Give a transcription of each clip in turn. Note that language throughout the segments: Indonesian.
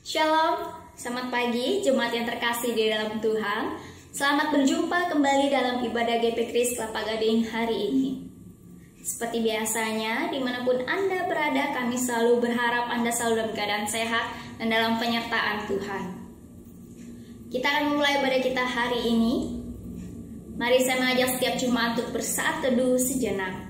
Shalom, selamat pagi jemaat yang terkasih di dalam Tuhan. Selamat berjumpa kembali dalam ibadah GP Kris Kelapa Gading hari ini. Seperti biasanya, dimanapun Anda berada, kami selalu berharap Anda selalu dalam keadaan sehat dan dalam penyertaan Tuhan. Kita akan memulai ibadah kita hari ini. Mari saya mengajak setiap jemaat untuk bersaat teduh sejenak.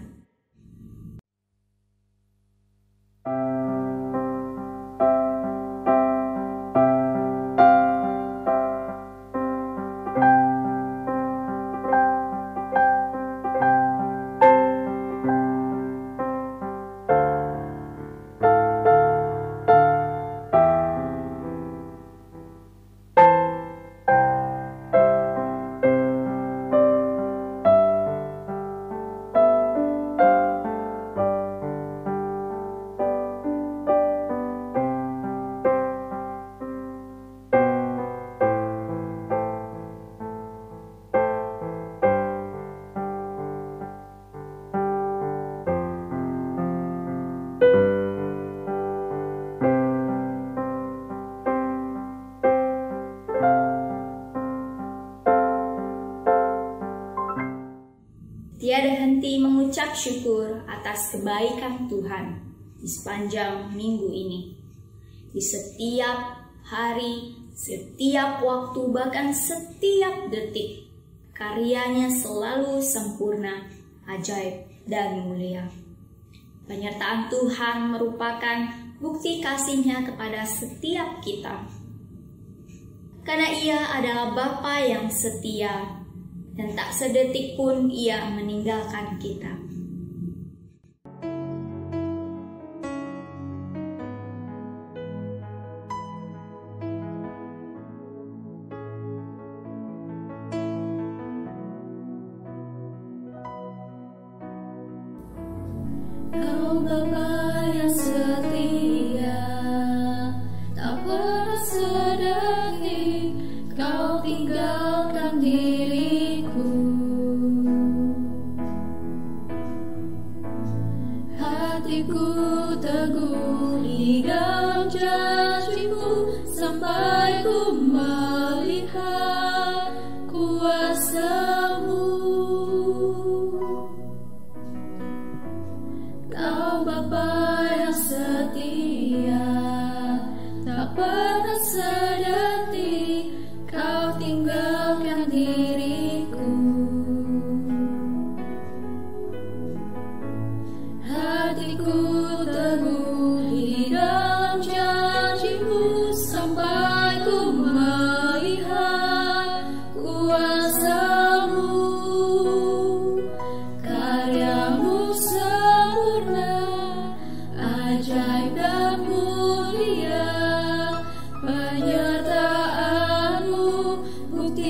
Tiada henti mengucap syukur atas kebaikan Tuhan di sepanjang minggu ini. Di setiap hari, setiap waktu, bahkan setiap detik, karyanya selalu sempurna, ajaib, dan mulia. Penyertaan Tuhan merupakan bukti kasih-Nya kepada setiap kita. Karena Ia adalah Bapa yang setia, dan tak sedetik pun Ia meninggalkan kita. Kau Bapa yang setia, tak pernah sedetik Kau tinggalkan diriku. Hatiku teguh di dalam janji-Mu sampai ku melihat kuasa-Mu. Kau Bapa yang setia, tak pernah sedetik Kau tinggalkan diriku. Hatiku teguh di dalam janji-Mu sampai ku melihat kuasa-Mu. Karya-Mu sempurna, ajaib dan mulia. Penyertaan-Mu bukti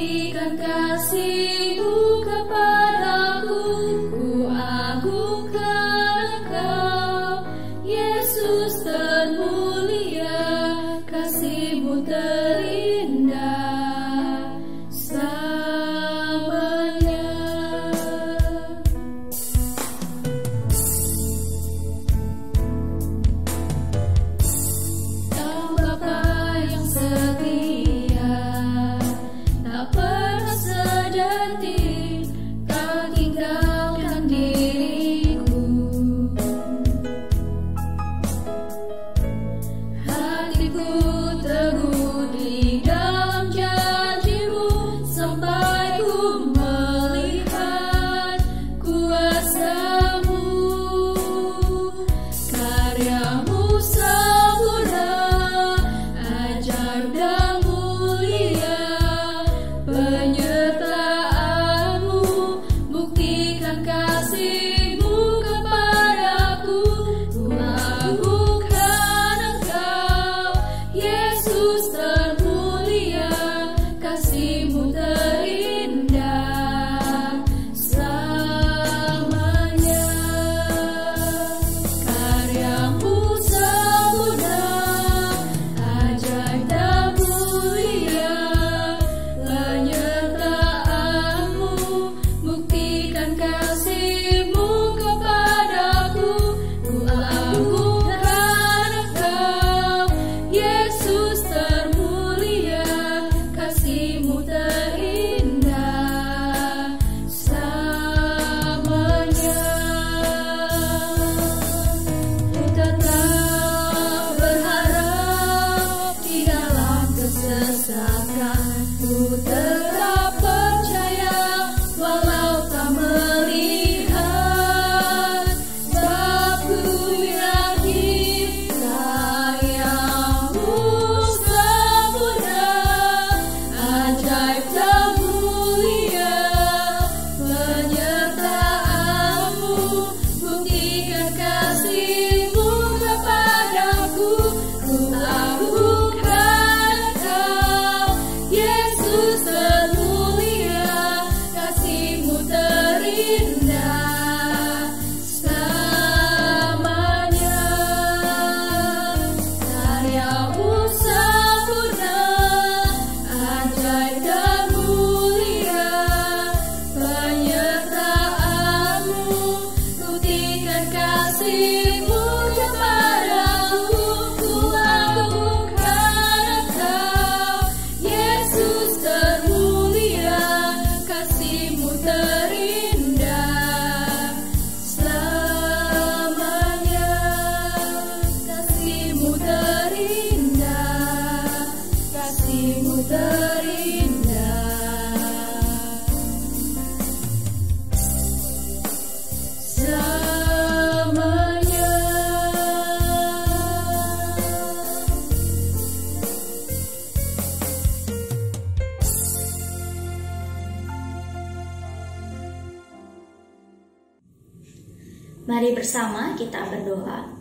Mari bersama kita berdoa.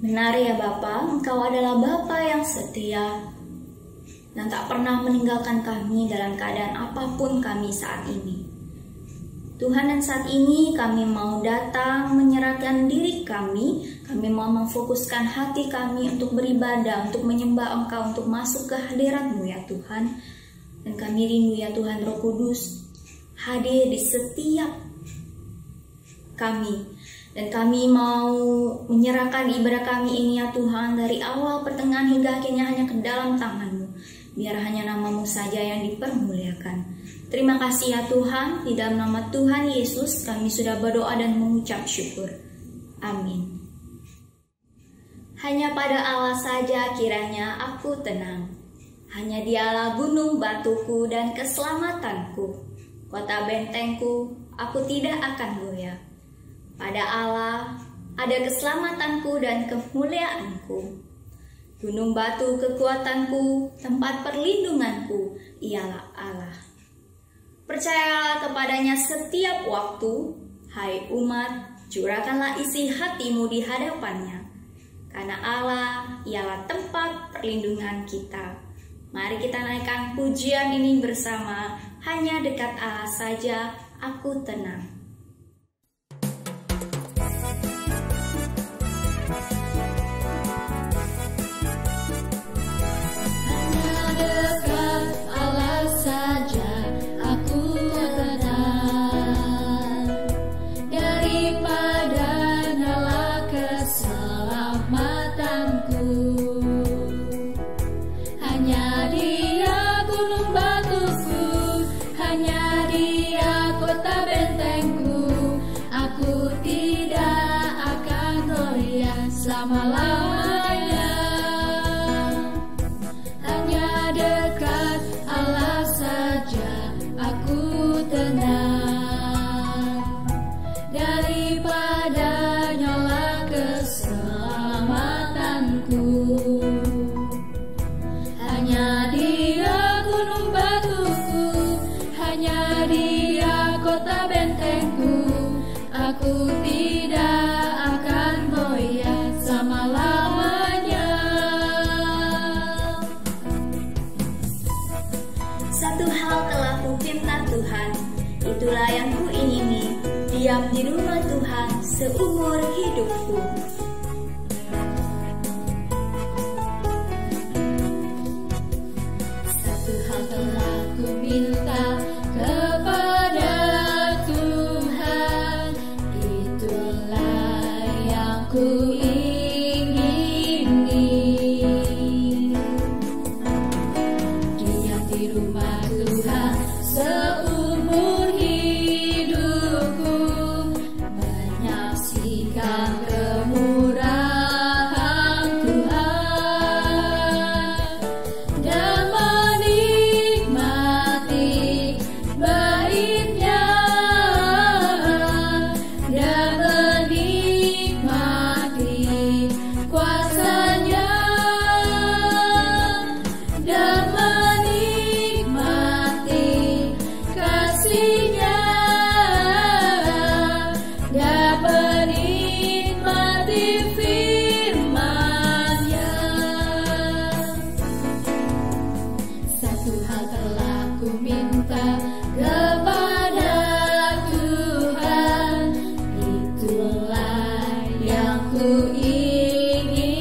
Benar ya Bapa, Engkau adalah Bapa yang setia dan tak pernah meninggalkan kami dalam keadaan apapun kami saat ini. Tuhan, dan saat ini kami mau datang menyerahkan diri kami mau memfokuskan hati kami untuk beribadah, untuk menyembah Engkau, untuk masuk ke hadirat-Mu ya Tuhan. Dan kami rindu ya Tuhan Roh Kudus hadir di setiap kami. Dan kami mau menyerahkan ibadah kami ini ya Tuhan, dari awal, pertengahan, hingga akhirnya hanya ke dalam tangan-Mu. Biar hanya nama-Mu saja yang dipermuliakan. Terima kasih ya Tuhan, di dalam nama Tuhan Yesus kami sudah berdoa dan mengucap syukur. Amin. Hanya pada Allah saja kiranya aku tenang. Hanya Dialah gunung batuku dan keselamatanku. Kota bentengku, aku tidak akan goyah. Pada Allah ada keselamatanku dan kemuliaanku. Gunung batu kekuatanku, tempat perlindunganku, ialah Allah. Percayalah kepadanya setiap waktu, hai umat, curahkanlah isi hatimu di hadapannya. Karena Allah ialah tempat perlindungan kita. Mari kita naikkan pujian ini bersama. Hanya dekat Allah saja aku tenang. Selama-lamanya hanya dekat Allah saja aku tenang, daripada nyala keselamatanku. Hanya Dia gunung batuku, hanya Dia kota bentengku. Aku tidak akan goyah selama-lamanya. Satu hal telah kupinta Tuhan, itulah yang kuingini, diam di rumah Tuhan seumur hidupku. Satu hal telah kuminta kepada Tuhan, itulah yang kuingini, diam di rumah Tuhan seumur hidupku, menyaksikan kemurahan Tuhan dan menikmati baitnya, dan menikmati kuasanya, dan menikmati kasih-Nya, dan menikmati firman-Nya. Satu hal telah kuminta kepada Tuhan, itulah yang kuingini,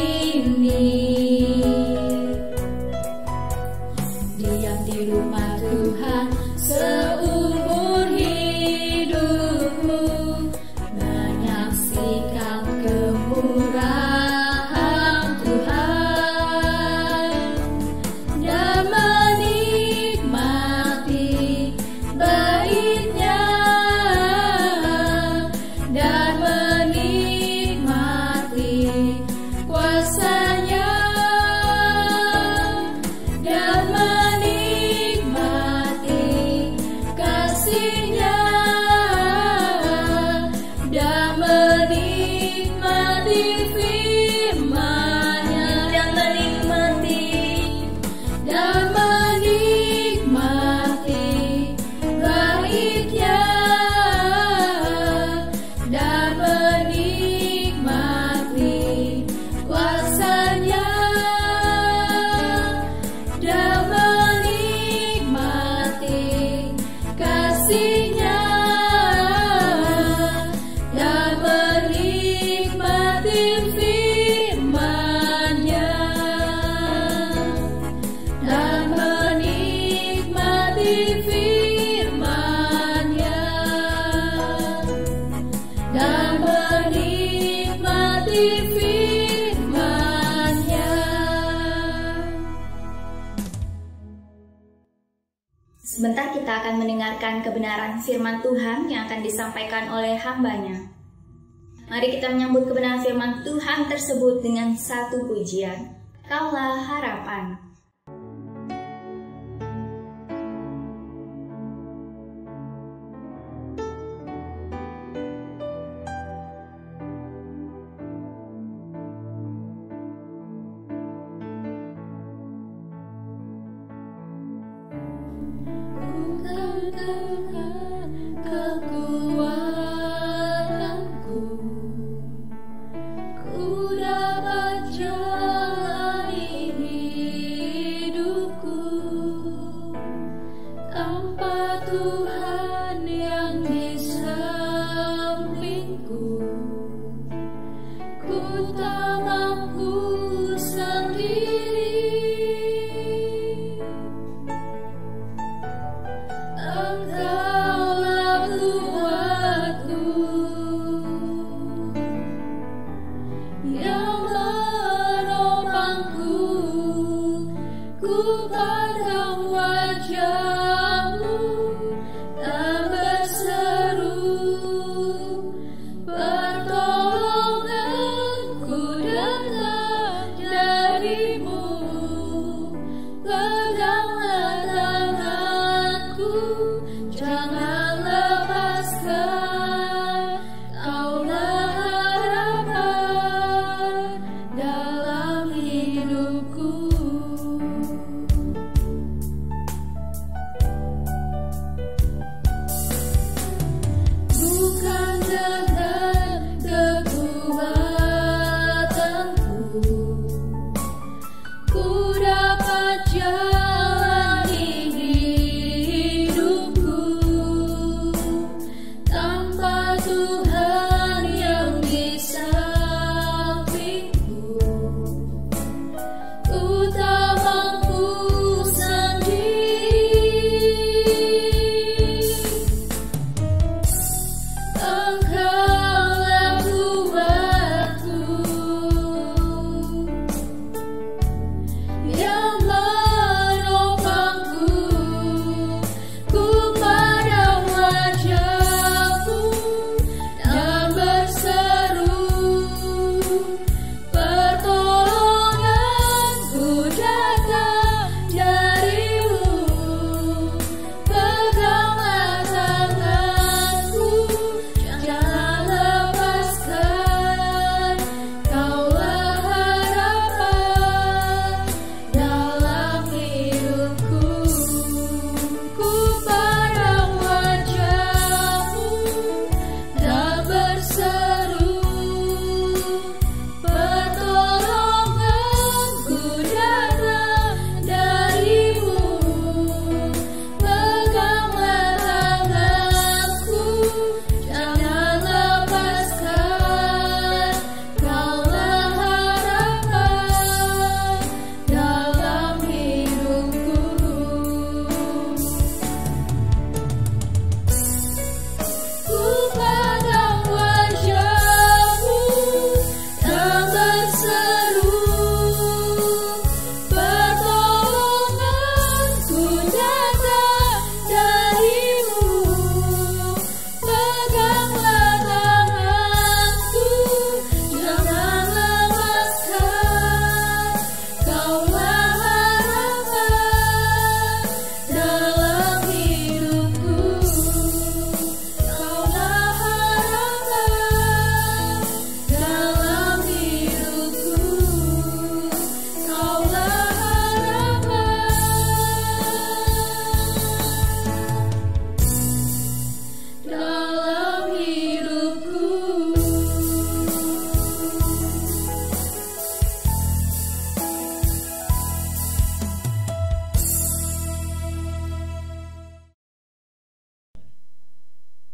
diam di rumah Tuhan seumur hidupku, menyaksikan kemurahan Tuhan dan menikmati baitnya, dan menikmati kuasanya, dan menikmati menikmati firman-Nya dan menikmati firman-Nya. Sebentar kita akan mendengarkan kebenaran firman Tuhan yang akan disampaikan oleh hamba-Nya. Mari kita menyambut kebenaran firman Tuhan tersebut dengan satu pujian, Kaulah Harapan.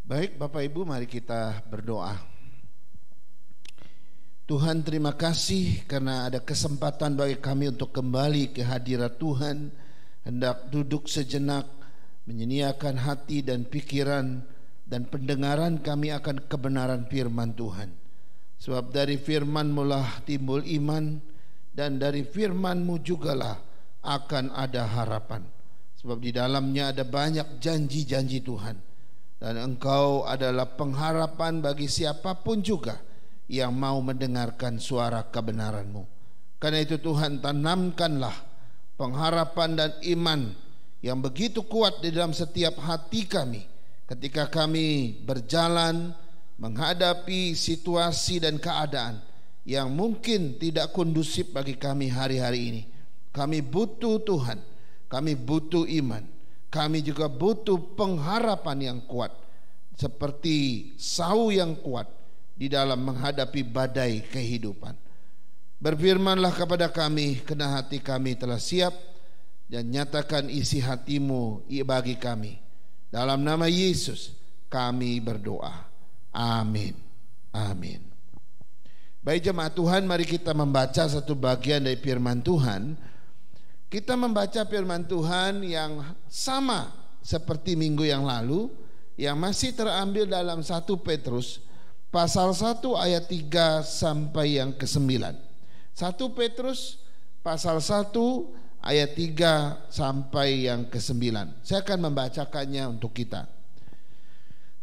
Baik Bapak Ibu, mari kita berdoa. Tuhan, terima kasih karena ada kesempatan bagi kami untuk kembali ke hadirat Tuhan. Hendak duduk sejenak menyediakan hati dan pikiran dan pendengaran kami akan kebenaran firman Tuhan. Sebab dari firman-Mu lah timbul iman, dan dari firman-Mu jugalah akan ada harapan. Sebab di dalamnya ada banyak janji-janji Tuhan, dan Engkau adalah pengharapan bagi siapapun juga yang mau mendengarkan suara kebenaran-Mu. Karena itu Tuhan, tanamkanlah pengharapan dan iman yang begitu kuat di dalam setiap hati kami ketika kami berjalan menghadapi situasi dan keadaan yang mungkin tidak kondusif bagi kami hari-hari ini. Kami butuh Tuhan, kami butuh iman, kami juga butuh pengharapan yang kuat, seperti sau yang kuat di dalam menghadapi badai kehidupan. Berfirmanlah kepada kami, karena hati kami telah siap, dan nyatakan isi hati-Mu bagi kami. Dalam nama Yesus kami berdoa. Amin. Amin. Baik jemaat Tuhan, mari kita membaca satu bagian dari firman Tuhan. Kita membaca firman Tuhan yang sama seperti minggu yang lalu, yang masih terambil dalam 1 Petrus pasal 1 ayat 3 sampai yang ke-9. 1 Petrus pasal 1 ayat 3 sampai yang ke-9. Saya akan membacakannya untuk kita.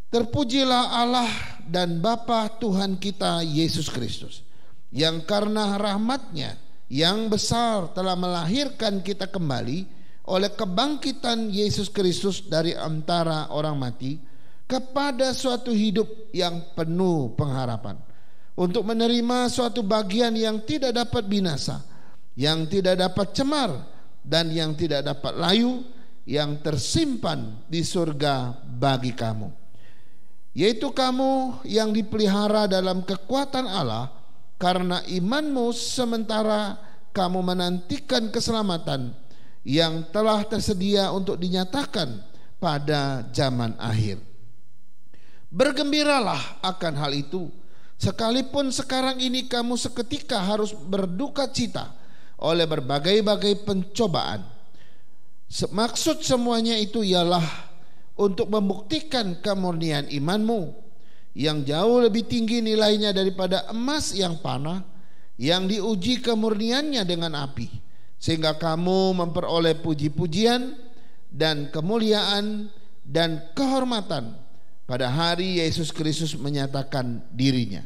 Terpujilah Allah dan Bapa Tuhan kita Yesus Kristus, yang karena rahmat-Nya yang besar telah melahirkan kita kembali oleh kebangkitan Yesus Kristus dari antara orang mati kepada suatu hidup yang penuh pengharapan, untuk menerima suatu bagian yang tidak dapat binasa, yang tidak dapat cemar, dan yang tidak dapat layu, yang tersimpan di surga bagi kamu, yaitu kamu yang dipelihara dalam kekuatan Allah karena imanmu, sementara kamu menantikan keselamatan yang telah tersedia untuk dinyatakan pada zaman akhir. Bergembiralah akan hal itu, sekalipun sekarang ini kamu seketika harus berduka cita oleh berbagai-bagai pencobaan. Maksud semuanya itu ialah untuk membuktikan kemurnian imanmu, yang jauh lebih tinggi nilainya daripada emas yang panah, yang diuji kemurniannya dengan api, sehingga kamu memperoleh puji-pujian dan kemuliaan dan kehormatan pada hari Yesus Kristus menyatakan dirinya.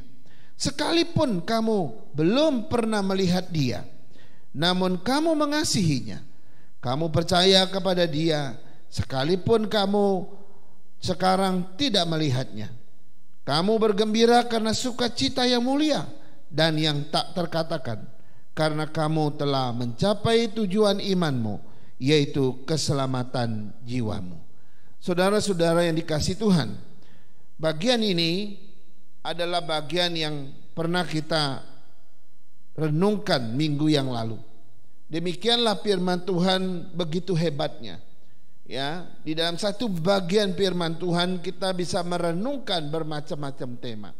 Sekalipun kamu belum pernah melihat Dia, namun kamu mengasihinya, kamu percaya kepada Dia, sekalipun kamu sekarang tidak melihatnya. Kamu bergembira karena sukacita yang mulia dan yang tak terkatakan, karena kamu telah mencapai tujuan imanmu, yaitu keselamatan jiwamu. Saudara-saudara yang dikasihi Tuhan, bagian ini adalah bagian yang pernah kita renungkan minggu yang lalu. Demikianlah firman Tuhan begitu hebatnya. Ya, di dalam satu bagian firman Tuhan kita bisa merenungkan bermacam-macam tema.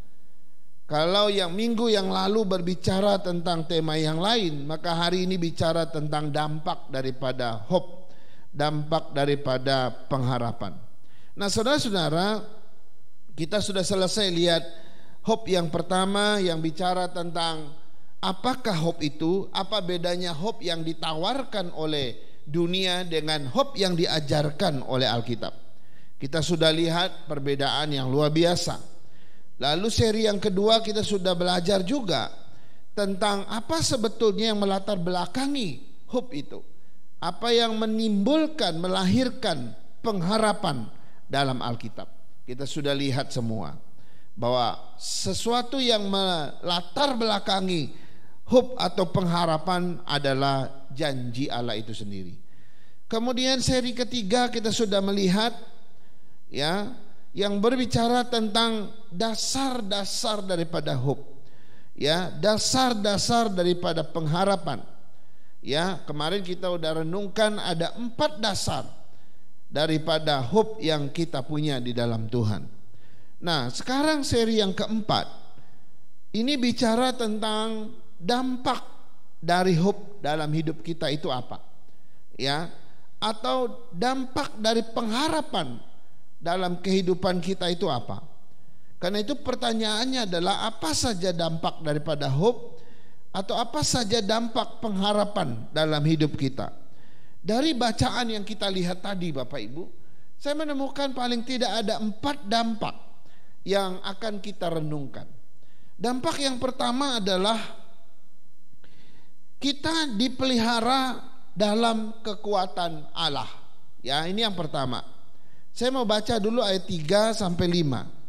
Kalau yang minggu yang lalu berbicara tentang tema yang lain, maka hari ini bicara tentang dampak daripada hope, dampak daripada pengharapan. Nah, saudara-saudara, kita sudah selesai lihat hope yang pertama yang bicara tentang apakah hope itu, apa bedanya hope yang ditawarkan oleh dunia dengan hope yang diajarkan oleh Alkitab. Kita sudah lihat perbedaan yang luar biasa. Lalu seri yang kedua kita sudah belajar juga tentang apa sebetulnya yang melatar belakangi hope itu. Apa yang menimbulkan, melahirkan pengharapan dalam Alkitab. Kita sudah lihat semua bahwa sesuatu yang melatar belakangi hope atau pengharapan adalah janji Allah itu sendiri. Kemudian seri ketiga kita sudah melihat ya, yang berbicara tentang dasar-dasar daripada hope. Ya, dasar-dasar daripada pengharapan. Ya, kemarin kita sudah renungkan ada 4 dasar daripada hope yang kita punya di dalam Tuhan. Nah, sekarang seri yang keempat ini bicara tentang dampak dari hope dalam hidup kita itu apa? Ya, atau dampak dari pengharapan dalam kehidupan kita itu apa? Karena itu pertanyaannya adalah apa saja dampak daripada hope atau apa saja dampak pengharapan dalam hidup kita. Dari bacaan yang kita lihat tadi Bapak Ibu, saya menemukan paling tidak ada 4 dampak yang akan kita renungkan. Dampak yang pertama adalah kita dipelihara dalam kekuatan Allah. Ya, ini yang pertama. Saya mau baca dulu ayat 3 sampai 5.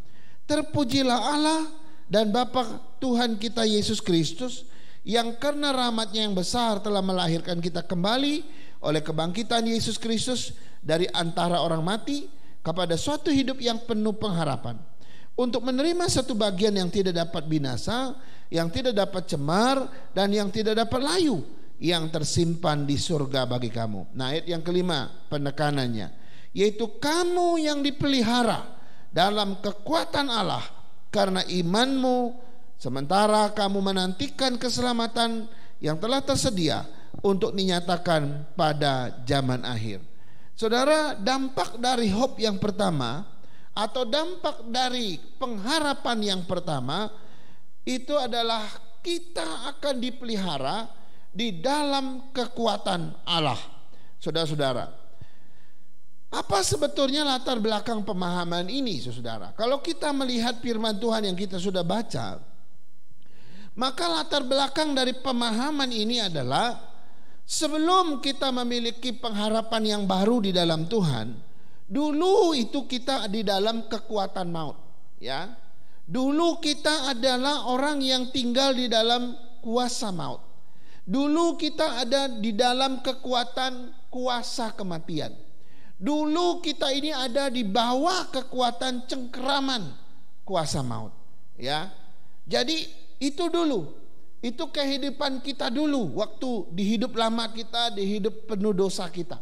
Terpujilah Allah dan Bapa Tuhan kita Yesus Kristus, yang karena rahmat-Nya yang besar telah melahirkan kita kembali oleh kebangkitan Yesus Kristus dari antara orang mati kepada suatu hidup yang penuh pengharapan, untuk menerima satu bagian yang tidak dapat binasa, yang tidak dapat cemar, dan yang tidak dapat layu, yang tersimpan di surga bagi kamu. Nah, ayat yang kelima penekanannya, yaitu kamu yang dipelihara dalam kekuatan Allah karena imanmu, sementara kamu menantikan keselamatan yang telah tersedia untuk dinyatakan pada zaman akhir. Saudara, dampak dari hope yang pertama atau dampak dari pengharapan yang pertama itu adalah kita akan dipelihara di dalam kekuatan Allah. Saudara-saudara, apa sebetulnya latar belakang pemahaman ini, saudara? Kalau kita melihat firman Tuhan yang kita sudah baca, maka latar belakang dari pemahaman ini adalah sebelum kita memiliki pengharapan yang baru di dalam Tuhan, dulu itu kita di dalam kekuatan maut, ya. Dulu kita adalah orang yang tinggal di dalam kuasa maut. Dulu kita ada di dalam kekuatan kuasa kematian. Dulu kita ini ada di bawah kekuatan cengkeraman kuasa maut, ya. Jadi itu dulu, itu kehidupan kita dulu waktu di hidup lama kita, di hidup penuh dosa kita.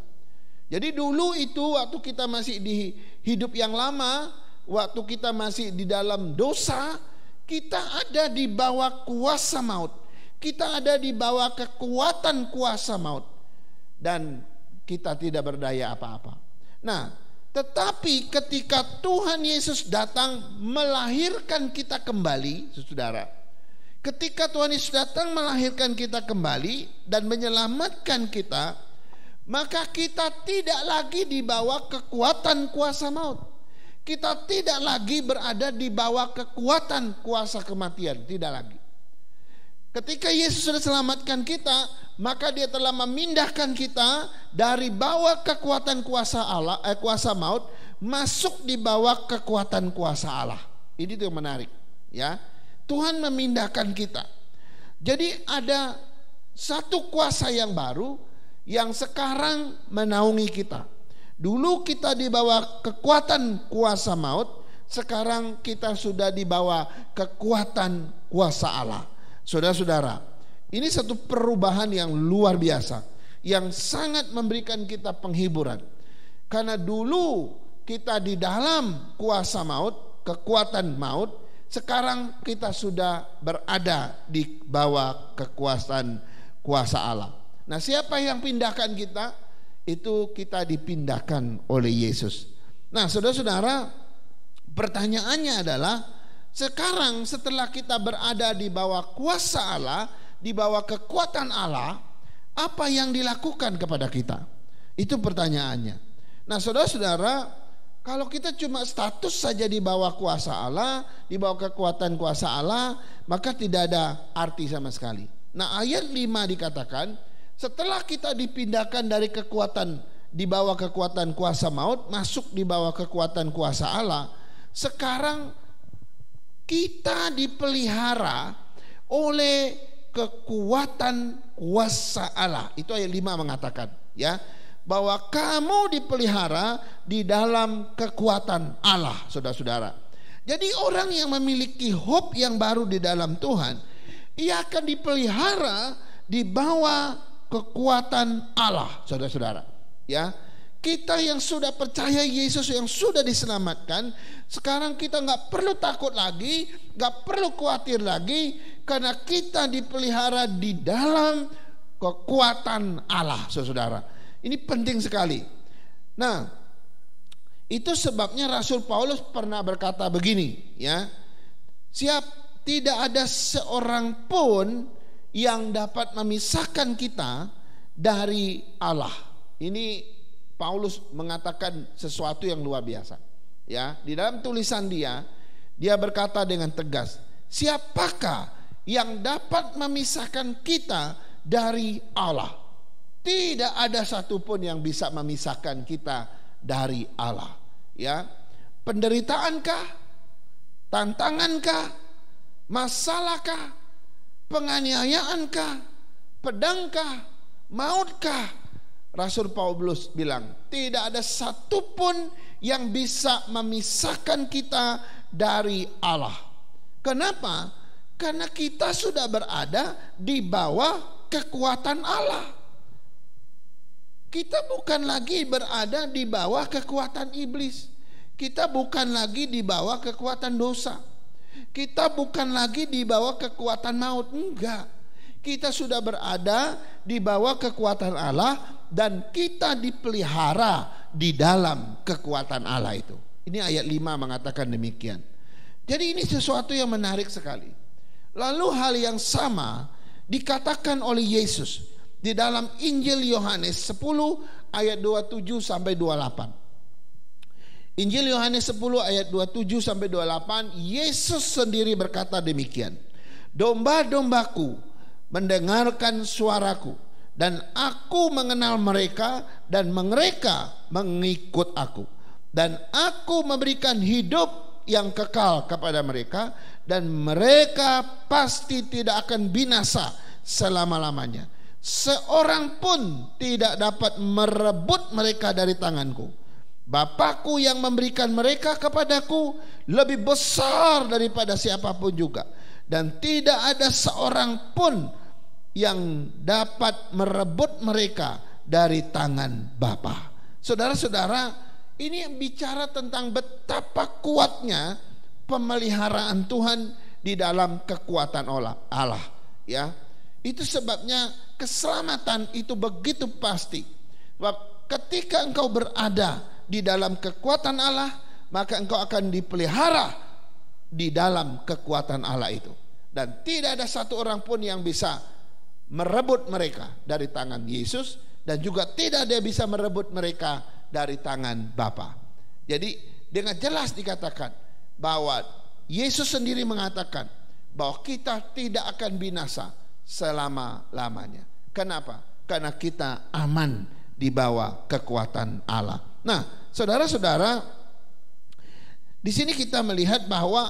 Jadi dulu itu waktu kita masih di hidup yang lama, waktu kita masih di dalam dosa, kita ada di bawah kuasa maut. Kita ada di bawah kekuatan kuasa maut, dan kita tidak berdaya apa-apa. Nah, tetapi ketika Tuhan Yesus datang melahirkan kita kembali, saudara, ketika Tuhan Yesus datang melahirkan kita kembali dan menyelamatkan kita, maka kita tidak lagi di bawah kekuatan kuasa maut. Kita tidak lagi berada di bawah kekuatan kuasa kematian, tidak lagi. Ketika Yesus sudah selamatkan kita, maka Dia telah memindahkan kita dari bawah kekuatan kuasa Allah, kuasa maut, masuk di bawah kekuatan kuasa Allah. Ini tuh yang menarik, ya. Tuhan memindahkan kita. Jadi ada satu kuasa yang baru yang sekarang menaungi kita. Dulu kita di bawah kekuatan kuasa maut, sekarang kita sudah di bawah kekuatan kuasa Allah. Saudara-saudara, ini satu perubahan yang luar biasa, yang sangat memberikan kita penghiburan. Karena dulu kita di dalam kuasa maut, kekuatan maut, sekarang kita sudah berada di bawah kekuasaan kuasa Allah. Nah, siapa yang pindahkan kita? Itu kita dipindahkan oleh Yesus. Nah, saudara-saudara, pertanyaannya adalah, sekarang setelah kita berada di bawah kuasa Allah, di bawah kekuatan Allah, apa yang dilakukan kepada kita? Itu pertanyaannya. Nah, saudara-saudara, kalau kita cuma status saja di bawah kuasa Allah, di bawah kekuatan kuasa Allah, maka tidak ada arti sama sekali. Nah, ayat 5 dikatakan, setelah kita dipindahkan dari kekuatan di bawah kekuatan kuasa maut, masuk di bawah kekuatan kuasa Allah, sekarang kita dipelihara oleh kekuatan kuasa Allah. Itu ayat 5 mengatakan, ya, bahwa kamu dipelihara di dalam kekuatan Allah, saudara-saudara. Jadi orang yang memiliki hope yang baru di dalam Tuhan, ia akan dipelihara di bawah kekuatan Allah, saudara-saudara. Ya, kita yang sudah percaya Yesus, yang sudah diselamatkan, sekarang kita nggak perlu takut lagi, nggak perlu khawatir lagi, karena kita dipelihara di dalam kekuatan Allah, saudara. Ini penting sekali. Nah, itu sebabnya Rasul Paulus pernah berkata begini, ya. Tidak ada seorang pun yang dapat memisahkan kita dari Allah. Ini Paulus mengatakan sesuatu yang luar biasa. Ya, di dalam tulisan dia berkata dengan tegas, siapakah yang dapat memisahkan kita dari Allah? Tidak ada satupun yang bisa memisahkan kita dari Allah. Ya, penderitaankah, tantangankah, masalahkah, penganiayaankah, pedangkah, mautkah? Rasul Paulus bilang, tidak ada satupun yang bisa memisahkan kita dari Allah. Kenapa? Karena kita sudah berada di bawah kekuatan Allah. Kita bukan lagi berada di bawah kekuatan iblis. Kita bukan lagi di bawah kekuatan dosa. Kita bukan lagi di bawah kekuatan maut. Enggak. Kita sudah berada di bawah kekuatan Allah dan kita dipelihara di dalam kekuatan Allah itu. Ini ayat 5 mengatakan demikian. Jadi ini sesuatu yang menarik sekali. Lalu hal yang sama dikatakan oleh Yesus di dalam Injil Yohanes 10 ayat 27 sampai 28. Injil Yohanes 10 ayat 27 sampai 28, Yesus sendiri berkata demikian. Domba-dombaku mendengarkan suaraku, dan aku mengenal mereka, dan mereka mengikut aku. Dan aku memberikan hidup yang kekal kepada mereka, dan mereka pasti tidak akan binasa selama-lamanya. Seorang pun tidak dapat merebut mereka dari tanganku. Bapakku yang memberikan mereka kepadaku lebih besar daripada siapapun juga, dan tidak ada seorang pun yang dapat merebut mereka dari tangan Bapa. Saudara-saudara, ini yang bicara tentang betapa kuatnya pemeliharaan Tuhan di dalam kekuatan Allah, ya. Itu sebabnya keselamatan itu begitu pasti. Sebab ketika engkau berada di dalam kekuatan Allah, maka engkau akan dipelihara di dalam kekuatan Allah itu. Dan tidak ada satu orang pun yang bisa merebut mereka dari tangan Yesus, dan juga tidak ada yang bisa merebut mereka dari tangan Bapa. Jadi dengan jelas dikatakan bahwa Yesus sendiri mengatakan bahwa kita tidak akan binasa selama-lamanya. Kenapa? Karena kita aman di bawah kekuatan Allah. Nah, saudara-saudara, di sini kita melihat bahwa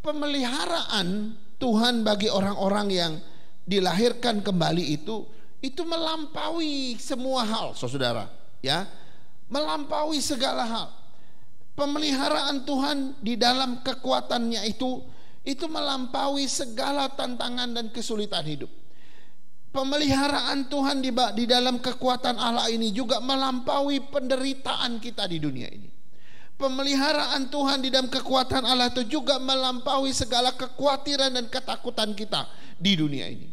pemeliharaan Tuhan bagi orang-orang yang dilahirkan kembali itu melampaui semua hal, saudara, ya, melampaui segala hal. Pemeliharaan Tuhan di dalam kekuatannya itu melampaui segala tantangan dan kesulitan hidup. Pemeliharaan Tuhan di dalam kekuatan Allah ini juga melampaui penderitaan kita di dunia ini. Pemeliharaan Tuhan di dalam kekuatan Allah itu juga melampaui segala kekhawatiran dan ketakutan kita di dunia ini.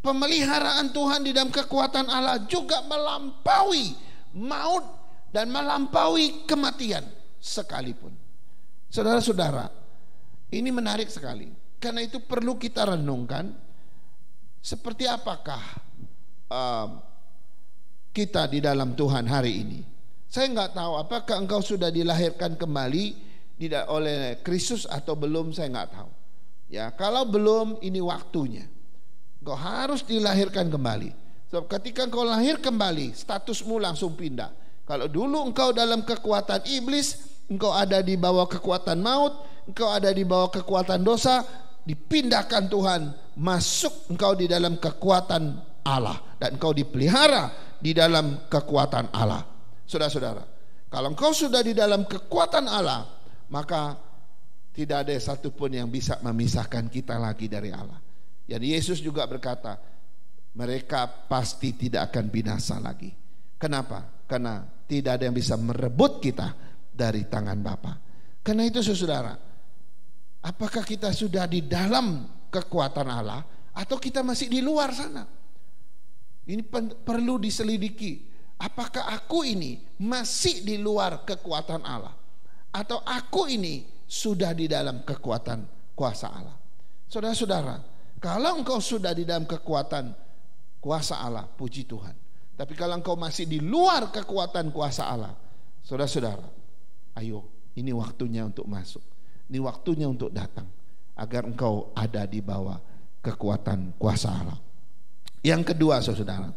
Pemeliharaan Tuhan di dalam kekuatan Allah juga melampaui maut dan melampaui kematian sekalipun. Saudara-saudara, ini menarik sekali. Karena itu perlu kita renungkan, seperti apakah kita di dalam Tuhan hari ini. Saya nggak tahu apakah engkau sudah dilahirkan kembali oleh Kristus atau belum, saya nggak tahu. Ya, kalau belum, ini waktunya. Engkau harus dilahirkan kembali. Sebab ketika engkau lahir kembali, statusmu langsung pindah. Kalau dulu engkau dalam kekuatan iblis, engkau ada di bawah kekuatan maut, engkau ada di bawah kekuatan dosa, dipindahkan Tuhan, masuk engkau di dalam kekuatan Allah, dan engkau dipelihara di dalam kekuatan Allah. Saudara-saudara, kalau engkau sudah di dalam kekuatan Allah, maka tidak ada satupun yang bisa memisahkan kita lagi dari Allah. Jadi Yesus juga berkata, mereka pasti tidak akan binasa lagi. Kenapa? Karena tidak ada yang bisa merebut kita dari tangan Bapa. Karena itu saudara, apakah kita sudah di dalam kekuatan Allah atau kita masih di luar sana? Ini perlu diselidiki. Apakah aku ini masih di luar kekuatan Allah, atau aku ini sudah di dalam kekuatan kuasa Allah? Saudara-saudara, kalau engkau sudah di dalam kekuatan kuasa Allah, puji Tuhan. Tapi kalau engkau masih di luar kekuatan kuasa Allah, saudara-saudara, ayo, ini waktunya untuk masuk. Ini waktunya untuk datang, agar engkau ada di bawah kekuatan kuasa Allah. Yang kedua, saudara,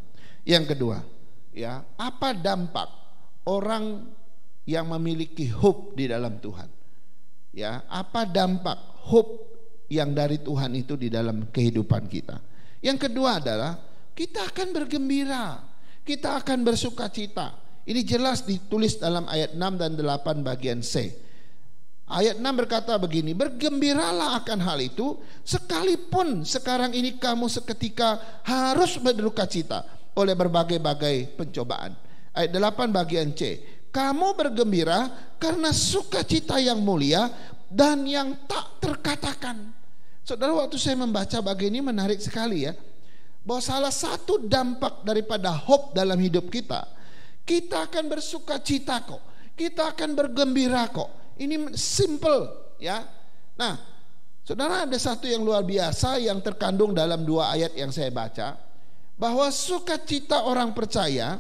yang kedua, ya, apa dampak orang yang memiliki hope di dalam Tuhan? Ya, apa dampak hope yang dari Tuhan itu di dalam kehidupan kita? Yang kedua adalah kita akan bergembira, kita akan bersukacita. Ini jelas ditulis dalam ayat 6 dan 8 bagian C. Ayat 6 berkata begini, bergembiralah akan hal itu, sekalipun sekarang ini kamu seketika harus berdukacita oleh berbagai-bagai pencobaan. Ayat 8 bagian C, kamu bergembira karena sukacita yang mulia dan yang tak terkatakan. Saudara, waktu saya membaca bagian ini menarik sekali ya, bahwa salah satu dampak daripada hope dalam hidup kita akan bersukacita kok, kita akan bergembira kok. Ini simple ya. Nah, saudara, ada satu yang luar biasa yang terkandung dalam 2 ayat yang saya baca, bahwa sukacita orang percaya,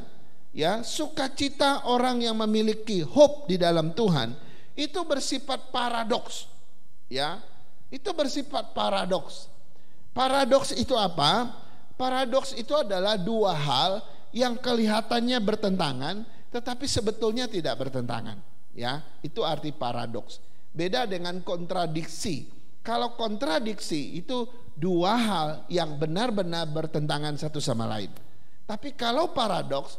ya, sukacita orang yang memiliki hope di dalam Tuhan itu bersifat paradoks. Ya, itu bersifat paradoks. Paradoks itu apa? Paradoks itu adalah 2 hal yang kelihatannya bertentangan tetapi sebetulnya tidak bertentangan. Ya, itu arti paradoks. Beda dengan kontradiksi. Kalau kontradiksi itu 2 hal yang benar-benar bertentangan satu sama lain. Tapi kalau paradoks,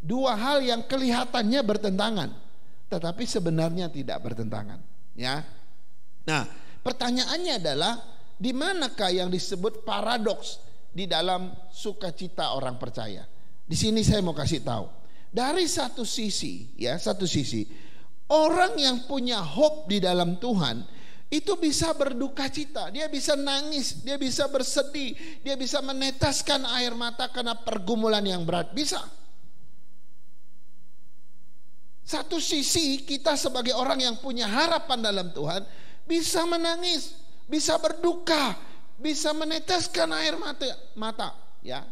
2 hal yang kelihatannya bertentangan tetapi sebenarnya tidak bertentangan. Ya. Nah, pertanyaannya adalah di manakah yang disebut paradoks di dalam sukacita orang percaya? Di sini saya mau kasih tahu. Dari satu sisi, ya, satu sisi, orang yang punya hope di dalam Tuhan itu bisa berduka cita, dia bisa nangis, dia bisa bersedih, dia bisa meneteskan air mata karena pergumulan yang berat, bisa. Satu sisi kita sebagai orang yang punya harapan dalam Tuhan bisa menangis, bisa berduka, bisa meneteskan air mata, ya.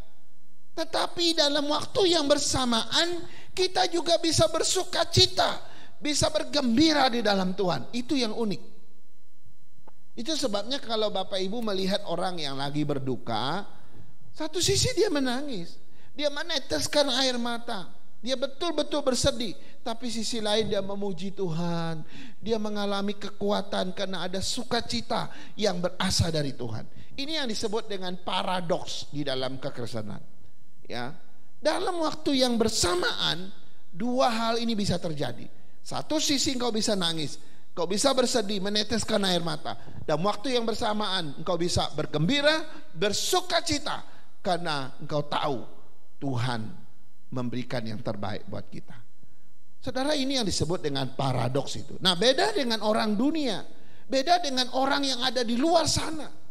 Tetapi dalam waktu yang bersamaan kita juga bisa bersukacita, bisa bergembira di dalam Tuhan. Itu yang unik. Itu sebabnya kalau Bapak Ibu melihat orang yang lagi berduka, satu sisi dia menangis, dia meneteskan air mata, dia betul-betul bersedih. Tapi sisi lain dia memuji Tuhan, dia mengalami kekuatan karena ada sukacita yang berasal dari Tuhan. Ini yang disebut dengan paradoks di dalam kekristenan. Ya, dalam waktu yang bersamaan 2 hal ini bisa terjadi. Satu sisi engkau bisa nangis, engkau bisa bersedih, meneteskan air mata. Dan waktu yang bersamaan engkau bisa bergembira, bersukacita karena engkau tahu Tuhan memberikan yang terbaik buat kita. Saudara, ini yang disebut dengan paradoks itu. Nah, beda dengan orang dunia, beda dengan orang yang ada di luar sana.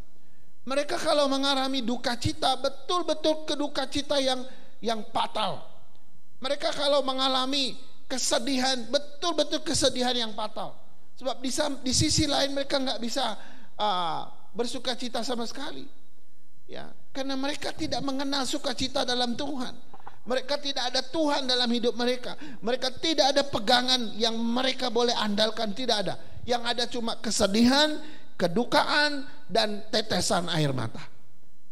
Mereka kalau mengalami duka cita, betul-betul keduka cita yang fatal. Mereka kalau mengalami kesedihan, betul-betul kesedihan yang fatal. Sebab di sisi lain mereka nggak bisa bersukacita sama sekali. Ya, karena mereka tidak mengenal sukacita dalam Tuhan. Mereka tidak ada Tuhan dalam hidup mereka. Mereka tidak ada pegangan yang mereka boleh andalkan, tidak ada. Yang ada cuma kesedihan, kedukaan, dan tetesan air mata.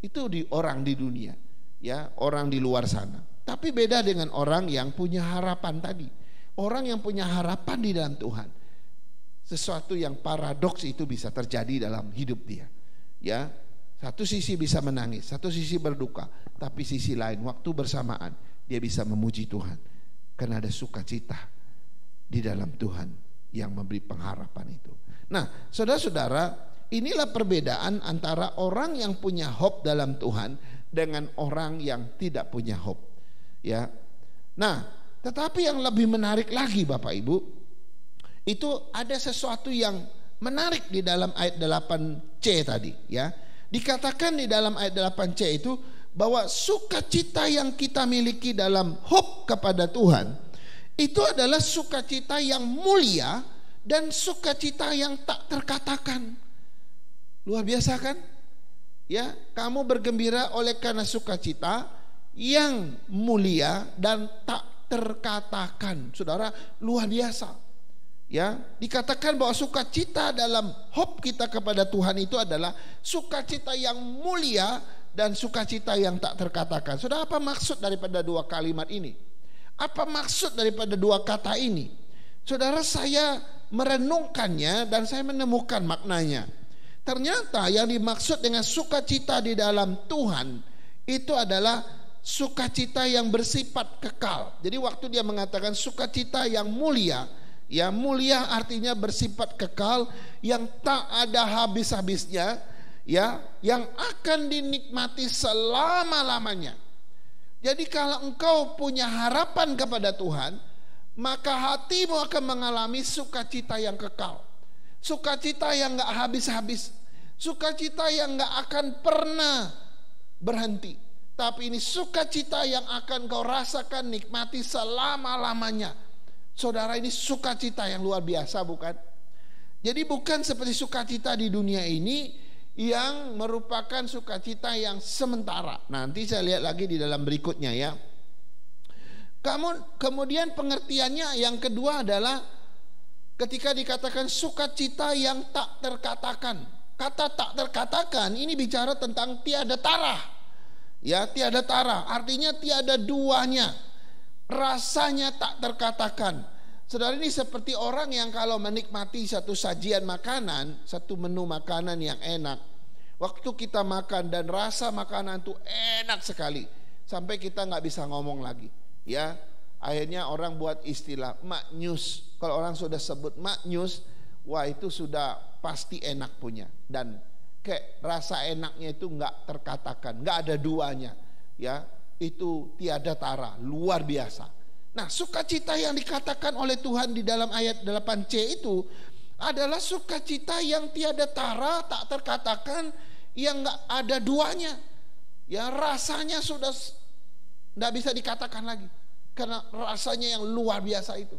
Itu orang di dunia, ya, orang di luar sana. Tapi beda dengan orang yang punya harapan tadi. Orang yang punya harapan di dalam Tuhan, sesuatu yang paradoks itu bisa terjadi dalam hidup dia. Ya, satu sisi bisa menangis, satu sisi berduka, tapi sisi lain waktu bersamaan dia bisa memuji Tuhan karena ada sukacita di dalam Tuhan yang memberi pengharapan itu. Nah, saudara-saudara, inilah perbedaan antara orang yang punya hope dalam Tuhan dengan orang yang tidak punya hope. Ya. Nah, tetapi yang lebih menarik lagi Bapak Ibu, itu ada sesuatu yang menarik di dalam ayat 8C tadi, ya. Dikatakan di dalam ayat 8C itu bahwa sukacita yang kita miliki dalam hope kepada Tuhan itu adalah sukacita yang mulia dan sukacita yang tak terkatakan. Luar biasa kan? Ya, kamu bergembira oleh karena sukacita yang mulia dan tak terkatakan. Saudara, luar biasa. Ya, dikatakan bahwa sukacita dalam hope kita kepada Tuhan itu adalah sukacita yang mulia dan sukacita yang tak terkatakan. Saudara, apa maksud daripada dua kalimat ini? Apa maksud daripada dua kata ini? Saudara, saya merenungkannya dan saya menemukan maknanya. Ternyata yang dimaksud dengan sukacita di dalam Tuhan itu adalah sukacita yang bersifat kekal. Jadi waktu dia mengatakan sukacita yang mulia, ya, mulia artinya bersifat kekal, yang tak ada habis-habisnya, ya, yang akan dinikmati selama-lamanya. Jadi kalau engkau punya harapan kepada Tuhan, maka hatimu akan mengalami sukacita yang kekal, sukacita yang gak habis-habis, sukacita yang gak akan pernah berhenti. Tapi ini sukacita yang akan kau rasakan, nikmati selama-lamanya. Saudara, ini sukacita yang luar biasa, bukan? Jadi bukan seperti sukacita di dunia ini yang merupakan sukacita yang sementara. Nanti saya lihat lagi di dalam berikutnya ya. Kemudian pengertiannya yang kedua adalah ketika dikatakan sukacita yang tak terkatakan. Kata tak terkatakan ini bicara tentang tiada tara. Ya, tiada tara artinya tiada duanya. Rasanya tak terkatakan. Saudara, ini seperti orang yang kalau menikmati satu sajian makanan, satu menu makanan yang enak, waktu kita makan dan rasa makanan itu enak sekali sampai kita nggak bisa ngomong lagi. Ya, akhirnya orang buat istilah maknyus. Kalau orang sudah sebut maknyus, wah itu sudah pasti enak punya, dan kayak rasa enaknya itu nggak terkatakan, nggak ada duanya. Ya, itu tiada tara, luar biasa. Nah, sukacita yang dikatakan oleh Tuhan di dalam ayat 8c itu adalah sukacita yang tiada tara, tak terkatakan, yang gak ada duanya. Ya, rasanya sudah gak bisa dikatakan lagi karena rasanya yang luar biasa itu.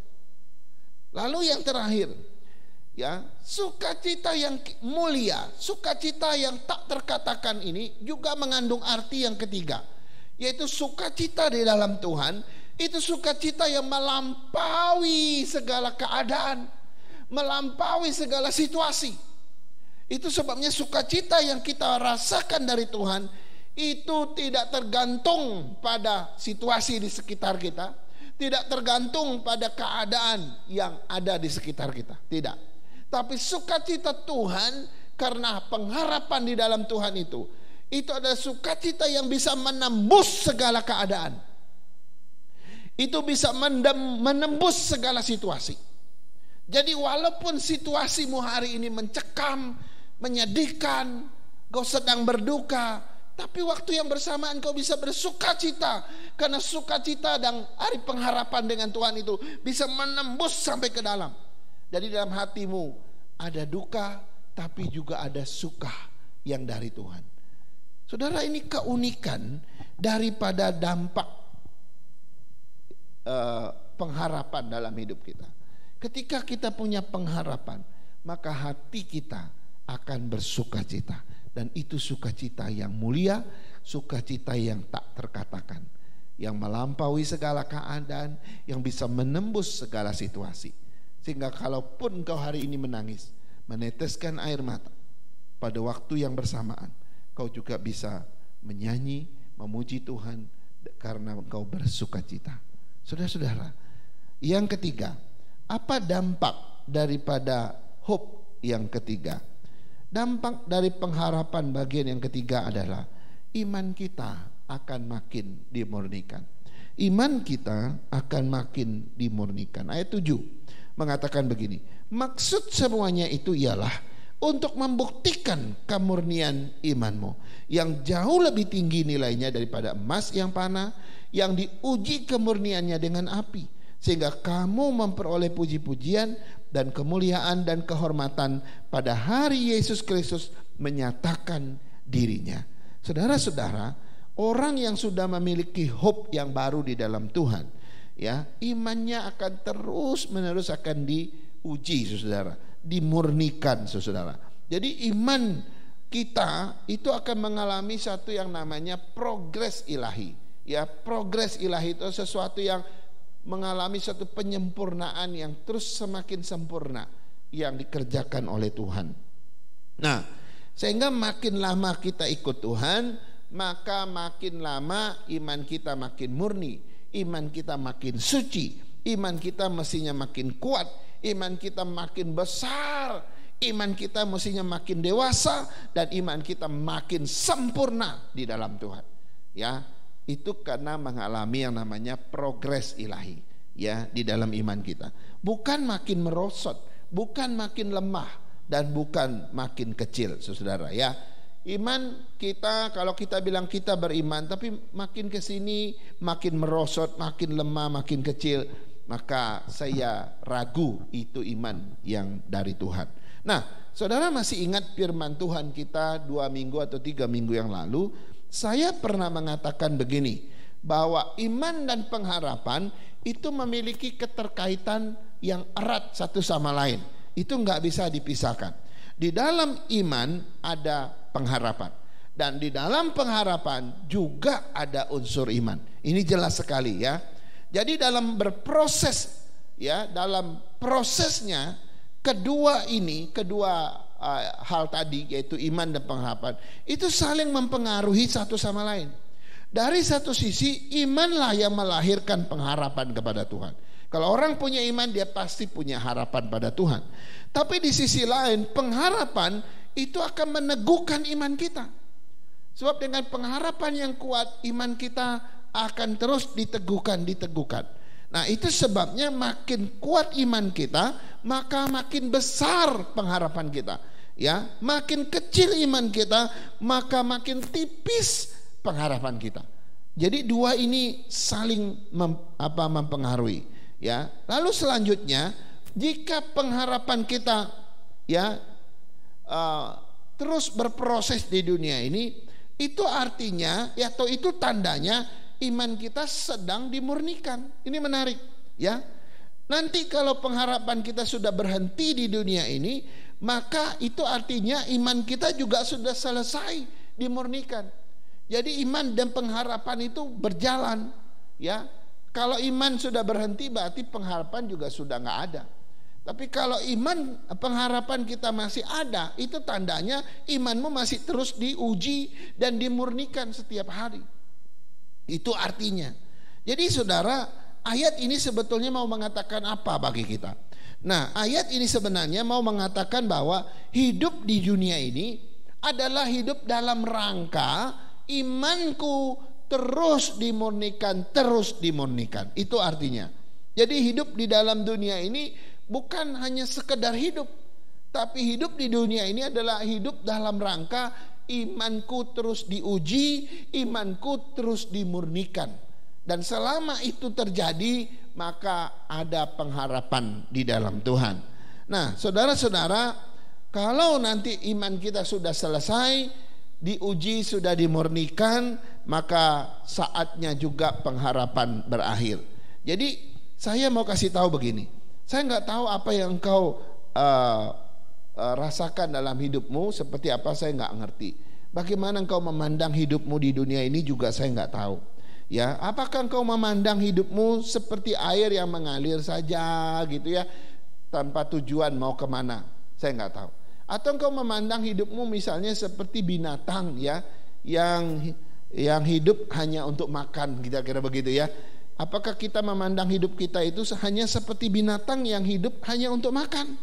Lalu yang terakhir, ya, sukacita yang mulia, sukacita yang tak terkatakan ini juga mengandung arti yang ketiga, yaitu sukacita di dalam Tuhan. Itu sukacita yang melampaui segala keadaan, melampaui segala situasi. Itu sebabnya sukacita yang kita rasakan dari Tuhan itu tidak tergantung pada situasi di sekitar kita, tidak tergantung pada keadaan yang ada di sekitar kita, tidak. Tapi sukacita Tuhan karena pengharapan di dalam Tuhan itu adalah sukacita yang bisa menembus segala keadaan. Itu bisa menembus segala situasi. Jadi walaupun situasimu hari ini mencekam, menyedihkan, kau sedang berduka, tapi waktu yang bersamaan kau bisa bersukacita, karena sukacita dan hari pengharapan dengan Tuhan itu bisa menembus sampai ke dalam. Jadi dalam hatimu ada duka, tapi juga ada suka yang dari Tuhan. Saudara, ini keunikan daripada dampak pengharapan dalam hidup kita. Ketika kita punya pengharapan, maka hati kita akan bersukacita, dan itu sukacita yang mulia, sukacita yang tak terkatakan, yang melampaui segala keadaan, yang bisa menembus segala situasi. Sehingga kalaupun kau hari ini menangis, meneteskan air mata, pada waktu yang bersamaan kau juga bisa menyanyi, memuji Tuhan karena engkau bersukacita. Saudara-saudara, yang ketiga, apa dampak daripada hope yang ketiga? Dampak dari pengharapan bagian yang ketiga adalah iman kita akan makin dimurnikan. Iman kita akan makin dimurnikan. Ayat 7 mengatakan begini, maksud semuanya itu ialah untuk membuktikan kemurnian imanmu yang jauh lebih tinggi nilainya daripada emas yang panah, yang diuji kemurniannya dengan api, sehingga kamu memperoleh puji-pujian dan kemuliaan dan kehormatan pada hari Yesus Kristus menyatakan dirinya. Saudara-saudara, orang yang sudah memiliki hope yang baru di dalam Tuhan, ya, imannya akan terus menerus akan diuji, saudara, dimurnikan, saudara. Jadi iman kita itu akan mengalami satu yang namanya progres ilahi. Ya, progres ilahi itu sesuatu yang mengalami satu penyempurnaan yang terus semakin sempurna yang dikerjakan oleh Tuhan. Nah, sehingga makin lama kita ikut Tuhan, maka makin lama iman kita makin murni, iman kita makin suci, iman kita mestinya makin kuat, iman kita makin besar, iman kita mestinya makin dewasa, dan iman kita makin sempurna di dalam Tuhan. Ya, itu karena mengalami yang namanya progres ilahi, ya, di dalam iman kita. Bukan makin merosot, bukan makin lemah, dan bukan makin kecil, saudara, ya. Iman kita, kalau kita bilang kita beriman tapi makin kesini makin merosot, makin lemah, makin kecil, maka saya ragu itu iman yang dari Tuhan. Nah, saudara masih ingat firman Tuhan kita 2 minggu atau 3 minggu yang lalu? Saya pernah mengatakan begini, bahwa iman dan pengharapan itu memiliki keterkaitan yang erat satu sama lain. Itu nggak bisa dipisahkan. Di dalam iman ada pengharapan, dan di dalam pengharapan juga ada unsur iman. Ini jelas sekali, ya. Jadi dalam berproses, ya, dalam prosesnya kedua hal tadi, yaitu iman dan pengharapan, itu saling mempengaruhi satu sama lain. Dari satu sisi, imanlah yang melahirkan pengharapan kepada Tuhan. Kalau orang punya iman, dia pasti punya harapan pada Tuhan. Tapi di sisi lain, pengharapan itu akan meneguhkan iman kita. Sebab dengan pengharapan yang kuat, iman kita akan terus diteguhkan. Nah, itu sebabnya makin kuat iman kita, maka makin besar pengharapan kita. Ya, makin kecil iman kita, maka makin tipis pengharapan kita. Jadi dua ini saling mempengaruhi. Ya, lalu selanjutnya, jika pengharapan kita, ya, terus berproses di dunia ini, itu artinya, ya, atau itu tandanya iman kita sedang dimurnikan. Ini menarik, ya. Nanti kalau pengharapan kita sudah berhenti di dunia ini, maka itu artinya iman kita juga sudah selesai dimurnikan. Jadi iman dan pengharapan itu berjalan, ya. Kalau iman sudah berhenti, berarti pengharapan juga sudah nggak ada. Tapi kalau iman pengharapan kita masih ada, itu tandanya imanmu masih terus diuji dan dimurnikan setiap hari. Itu artinya. Jadi saudara, ayat ini sebetulnya mau mengatakan apa bagi kita? Nah, ayat ini sebenarnya mau mengatakan bahwa hidup di dunia ini adalah hidup dalam rangka imanku terus dimurnikan. Itu artinya. Jadi hidup di dalam dunia ini bukan hanya sekedar hidup, tapi hidup di dunia ini adalah hidup dalam rangka imanku terus diuji, imanku terus dimurnikan. Dan selama itu terjadi, maka ada pengharapan di dalam Tuhan. Nah, saudara-saudara, kalau nanti iman kita sudah selesai, diuji, sudah dimurnikan, maka saatnya juga pengharapan berakhir. Jadi saya mau kasih tahu begini, saya nggak tahu apa yang engkau rasakan dalam hidupmu, seperti apa saya nggak ngerti. Bagaimana engkau memandang hidupmu di dunia ini juga saya nggak tahu. Ya, apakah engkau memandang hidupmu seperti air yang mengalir saja gitu ya, tanpa tujuan mau kemana? Saya nggak tahu. Atau engkau memandang hidupmu misalnya seperti binatang ya, yang hidup hanya untuk makan, kira-kira begitu ya. Apakah kita memandang hidup kita itu hanya seperti binatang yang hidup hanya untuk makan?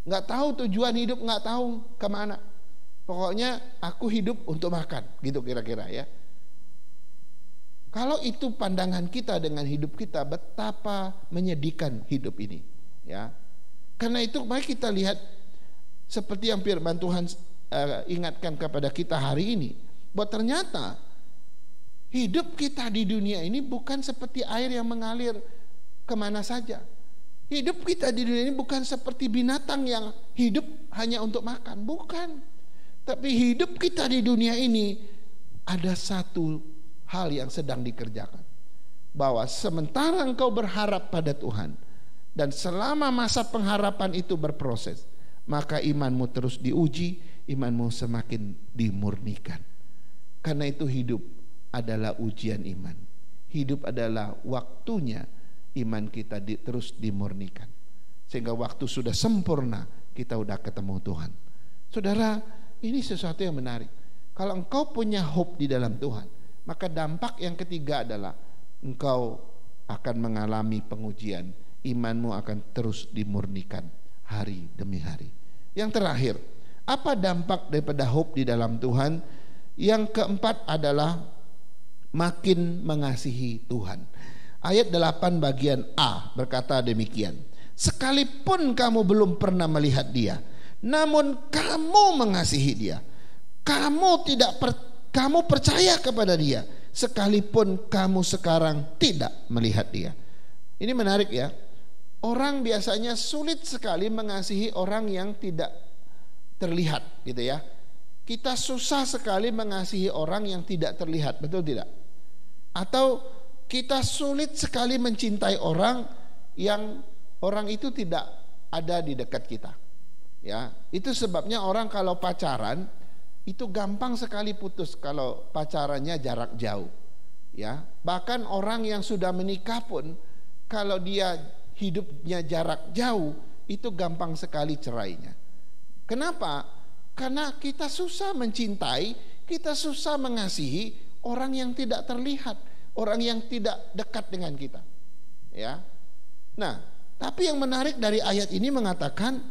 Nggak tahu tujuan hidup, nggak tahu kemana. Pokoknya aku hidup untuk makan, gitu kira-kira ya. Kalau itu pandangan kita dengan hidup kita, betapa menyedihkan hidup ini, ya. Karena itu mari kita lihat seperti yang firman Tuhan ingatkan kepada kita hari ini, bahwa ternyata hidup kita di dunia ini bukan seperti air yang mengalir kemana saja. Hidup kita di dunia ini bukan seperti binatang yang hidup hanya untuk makan, bukan. Tapi hidup kita di dunia ini ada satu hal yang sedang dikerjakan, bahwa sementara engkau berharap pada Tuhan dan selama masa pengharapan itu berproses, maka imanmu terus diuji, imanmu semakin dimurnikan. Karena itu hidup adalah ujian iman. Hidup adalah waktunya iman kita terus dimurnikan, sehingga waktu sudah sempurna kita udah ketemu Tuhan. Saudara, ini sesuatu yang menarik. Kalau engkau punya hope di dalam Tuhan, maka dampak yang ketiga adalah engkau akan mengalami pengujian. Imanmu akan terus dimurnikan hari demi hari. Yang terakhir, apa dampak daripada hope di dalam Tuhan? Yang keempat adalah makin mengasihi Tuhan. Ayat 8 bagian A berkata demikian: sekalipun kamu belum pernah melihat Dia, namun kamu mengasihi Dia. Kamu percaya kepada Dia, sekalipun kamu sekarang tidak melihat Dia. Ini menarik ya. Orang biasanya sulit sekali mengasihi orang yang tidak terlihat, gitu ya. Kita susah sekali mengasihi orang yang tidak terlihat, betul tidak? Atau kita sulit sekali mencintai orang yang orang itu tidak ada di dekat kita. Ya, itu sebabnya orang kalau pacaran itu gampang sekali putus kalau pacarannya jarak jauh. Ya, bahkan orang yang sudah menikah pun kalau dia hidupnya jarak jauh itu gampang sekali cerainya. Kenapa? Karena kita susah mencintai, kita susah mengasihi orang yang tidak terlihat, orang yang tidak dekat dengan kita. Ya. Nah, tapi yang menarik dari ayat ini mengatakan,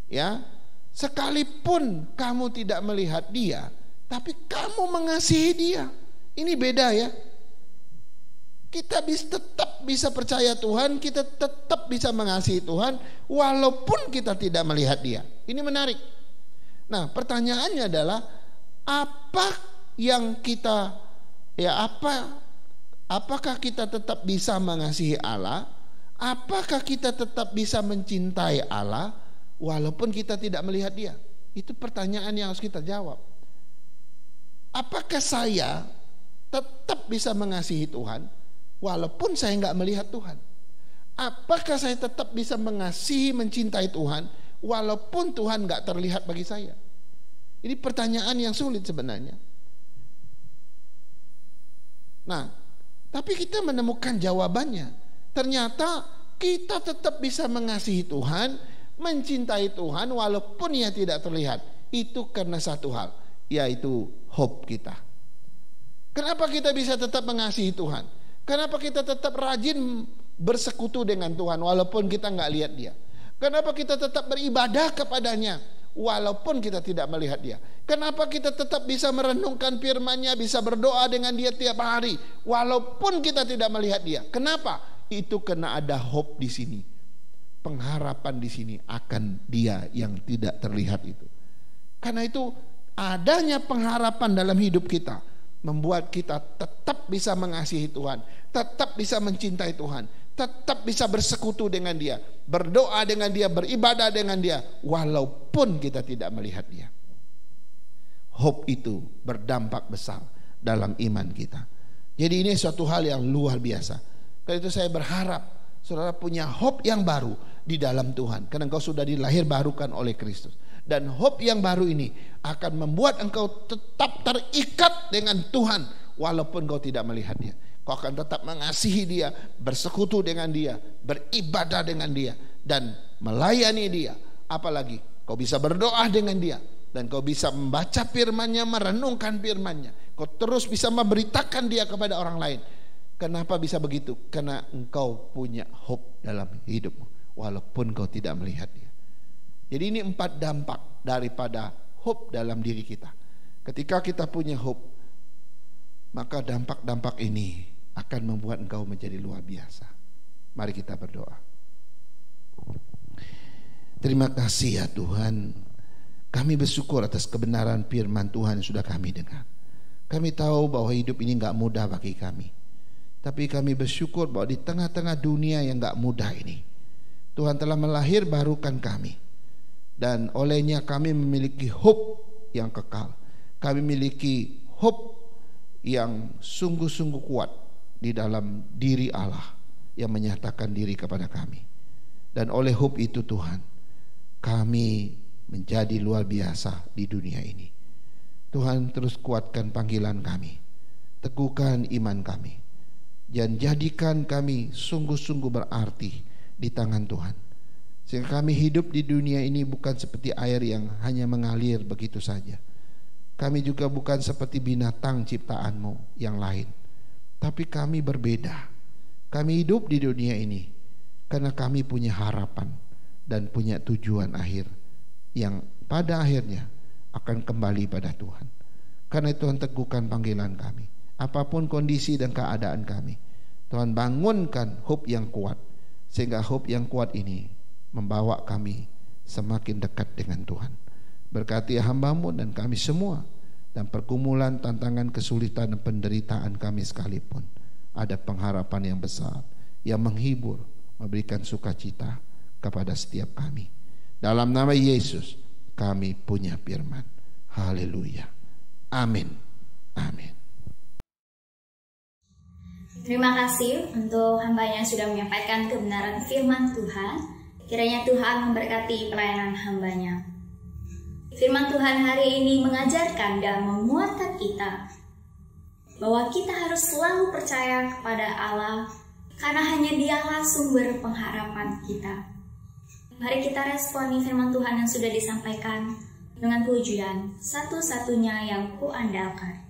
ya, sekalipun kamu tidak melihat Dia, tapi kamu mengasihi Dia. Ini beda ya. Kita tetap bisa percaya Tuhan, kita tetap bisa mengasihi Tuhan walaupun kita tidak melihat Dia. Ini menarik. Nah, pertanyaannya adalah apa yang kita apakah kita tetap bisa mengasihi Allah? Apakah kita tetap bisa mencintai Allah walaupun kita tidak melihat Dia? Itu pertanyaan yang harus kita jawab. Apakah saya tetap bisa mengasihi Tuhan walaupun saya nggak melihat Tuhan? Apakah saya tetap bisa mengasihi, mencintai Tuhan walaupun Tuhan nggak terlihat bagi saya? Ini pertanyaan yang sulit sebenarnya. Nah, tapi kita menemukan jawabannya. Ternyata kita tetap bisa mengasihi Tuhan, mencintai Tuhan walaupun Ia tidak terlihat. Itu karena satu hal, yaitu hope kita. Kenapa kita bisa tetap mengasihi Tuhan? Kenapa kita tetap rajin bersekutu dengan Tuhan walaupun kita nggak lihat Dia? Kenapa kita tetap beribadah kepadanya walaupun kita tidak melihat Dia? Kenapa kita tetap bisa merenungkan firman-Nya, bisa berdoa dengan Dia tiap hari walaupun kita tidak melihat Dia? Kenapa? Itu karena ada hope di sini. Pengharapan di sini akan Dia yang tidak terlihat itu. Karena itu adanya pengharapan dalam hidup kita membuat kita tetap bisa mengasihi Tuhan, tetap bisa mencintai Tuhan, tetap bisa bersekutu dengan Dia, berdoa dengan Dia, beribadah dengan Dia walaupun kita tidak melihat Dia. Hope itu berdampak besar dalam iman kita. Jadi ini suatu hal yang luar biasa. Karena itu saya berharap saudara punya hope yang baru di dalam Tuhan, karena engkau sudah dilahir barukan oleh Kristus. Dan hope yang baru ini akan membuat engkau tetap terikat dengan Tuhan walaupun engkau tidak melihat Dia. Kau akan tetap mengasihi Dia, bersekutu dengan Dia, beribadah dengan Dia, dan melayani Dia. Apalagi kau bisa berdoa dengan Dia, dan kau bisa membaca firman-Nya, merenungkan firman-Nya. Kau terus bisa memberitakan Dia kepada orang lain. Kenapa bisa begitu? Karena engkau punya hope dalam hidupmu walaupun kau tidak melihat Dia. Jadi ini 4 dampak daripada hope dalam diri kita. Ketika kita punya hope, maka dampak-dampak ini akan membuat engkau menjadi luar biasa. Mari kita berdoa. Terima kasih ya Tuhan. Kami bersyukur atas kebenaran firman Tuhan yang sudah kami dengar. Kami tahu bahwa hidup ini gak mudah bagi kami. Tapi kami bersyukur bahwa di tengah-tengah dunia yang gak mudah ini, Tuhan telah melahir barukan kami. Dan olehnya kami memiliki hope yang kekal. Kami memiliki hope yang sungguh-sungguh kuat di dalam diri Allah yang menyatakan diri kepada kami. Dan oleh hub itu Tuhan, kami menjadi luar biasa di dunia ini. Tuhan, terus kuatkan panggilan kami, teguhkan iman kami, dan jadikan kami sungguh-sungguh berarti di tangan Tuhan, sehingga kami hidup di dunia ini bukan seperti air yang hanya mengalir begitu saja. Kami juga bukan seperti binatang ciptaan-Mu yang lain, tapi kami berbeda. Kami hidup di dunia ini karena kami punya harapan dan punya tujuan akhir yang pada akhirnya akan kembali pada Tuhan. Karena Tuhan, teguhkan panggilan kami, apapun kondisi dan keadaan kami. Tuhan, bangunkan hub yang kuat, sehingga hub yang kuat ini membawa kami semakin dekat dengan Tuhan. Berkati hamba-Mu dan kami semua, dan pergumulan, tantangan, kesulitan dan penderitaan kami sekalipun, ada pengharapan yang besar yang menghibur, memberikan sukacita kepada setiap kami. Dalam nama Yesus kami punya firman. Haleluya. Amin. Amin. Terima kasih untuk hamba-Nya yang sudah menyampaikan kebenaran firman Tuhan. Kiranya Tuhan memberkati pelayanan hamba-Nya. Firman Tuhan hari ini mengajarkan dan menguatkan kita bahwa kita harus selalu percaya kepada Allah, karena hanya Dialah sumber pengharapan kita. Mari kita responi firman Tuhan yang sudah disampaikan dengan pujian, satu-satunya yang kuandalkan.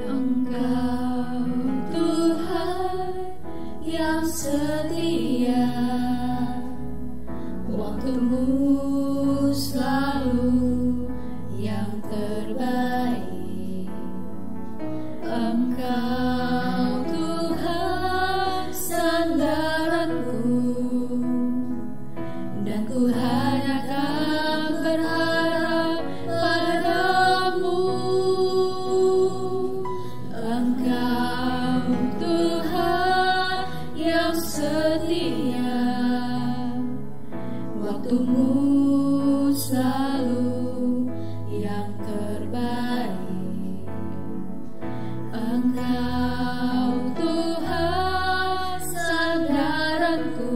Engkau Tuhan yang setia, waktu-Mu selalu yang terbaik. Engkau Tuhan sandaranku, dan ku hanya akan berharap padamu. Engkau Tuhan yang setia, waktu-Mu selalu yang terbaik. Engkau Tuhan sandaranku,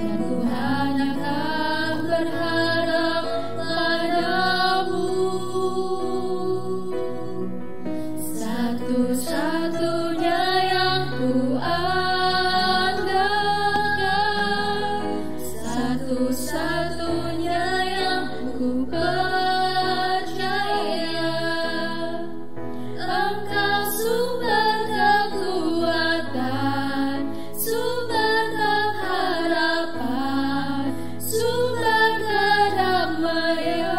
dan ku hanya akan berharap padamu. Satu-satunya yang ku andalkan, satu-satunya yang ku percaya. Engkau sumber kekuatan, sumber pengharapan, sumber kedamaian.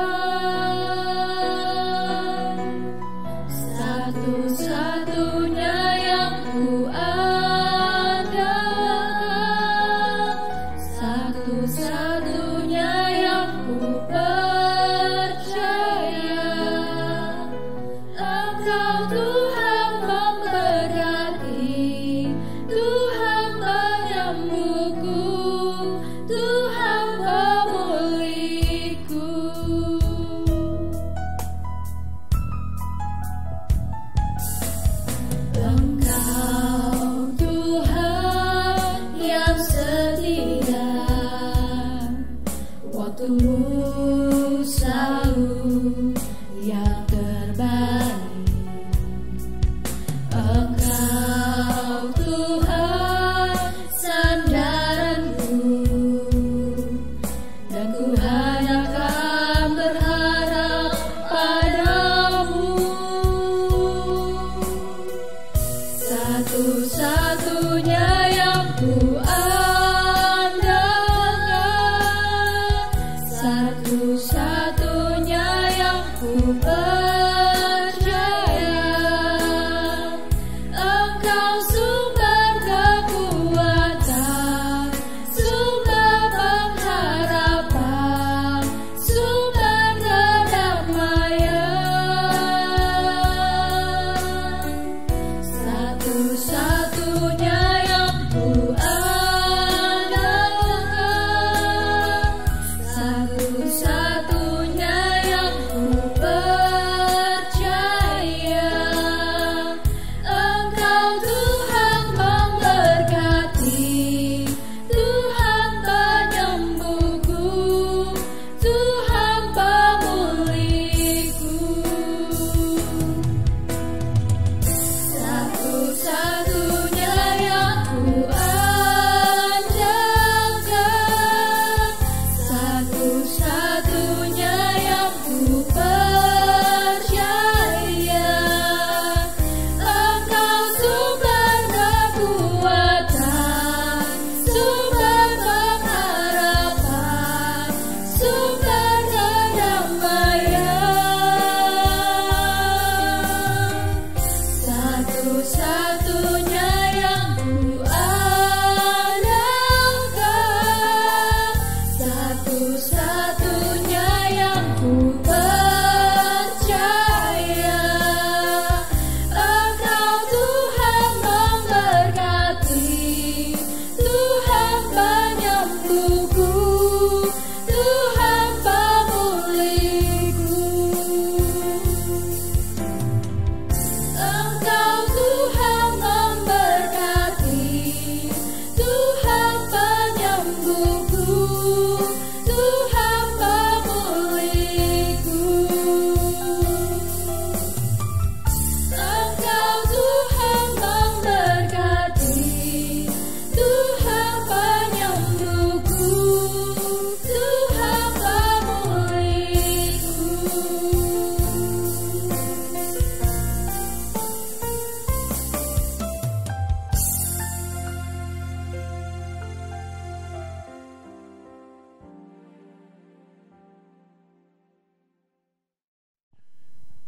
Satu-satunya yang ku andalkan, satu-satunya yang ku percaya. Engkau Tuhan memberkati, Tuhan menyembuhku, Tuhan pemulihku. Engkau Tuhan yang setia, waktu-Mu selalu yang terbaik. Engkau Tuhan sandaranku, dan ku hanya akan berharap padamu. Satu-satunya yang ku andalkan, satu-satunya yang ku percaya. Engkau sumber kekuatan,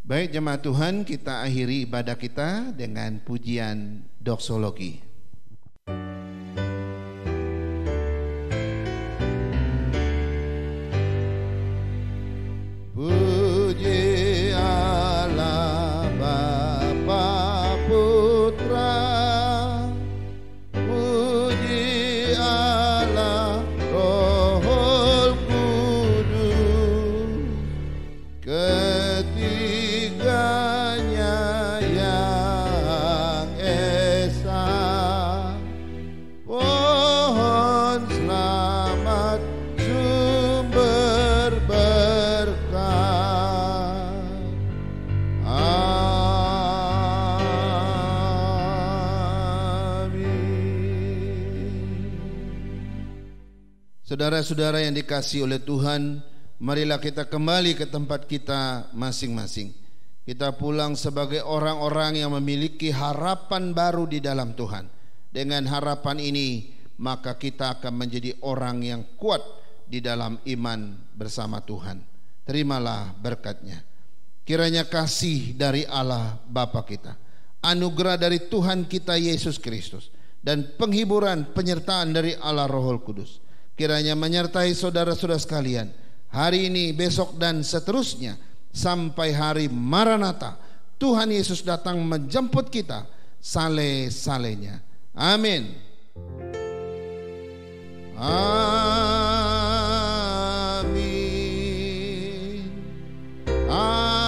Baik jemaat Tuhan, kita akhiri ibadah kita dengan pujian doksologi. Puji Allah Bapa Putra, puji Allah Roh Kudus, ketiganya yang esa. Pohon selamat sumber berkah. Amin. Saudara-saudara yang dikasihi oleh Tuhan, marilah kita kembali ke tempat kita masing-masing. Kita pulang sebagai orang-orang yang memiliki harapan baru di dalam Tuhan. Dengan harapan ini, maka kita akan menjadi orang yang kuat di dalam iman bersama Tuhan. Terimalah berkat-Nya. Kiranya kasih dari Allah Bapa kita, anugerah dari Tuhan kita Yesus Kristus, dan penghiburan penyertaan dari Allah Roh Kudus kiranya menyertai saudara-saudara sekalian hari ini, besok, dan seterusnya sampai hari Maranatha, Tuhan Yesus datang menjemput kita saleh-salehnya. Amin. Amin. Amin.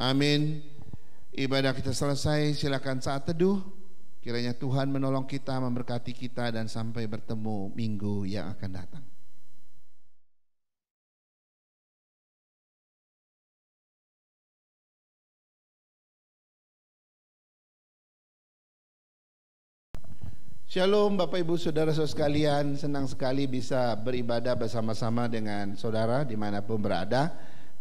Amin. Ibadah kita selesai, silakan saat teduh. Kiranya Tuhan menolong kita, memberkati kita, dan sampai bertemu minggu yang akan datang. Shalom Bapak Ibu Saudara-saudara sekalian, senang sekali bisa beribadah bersama-sama dengan saudara dimanapun berada.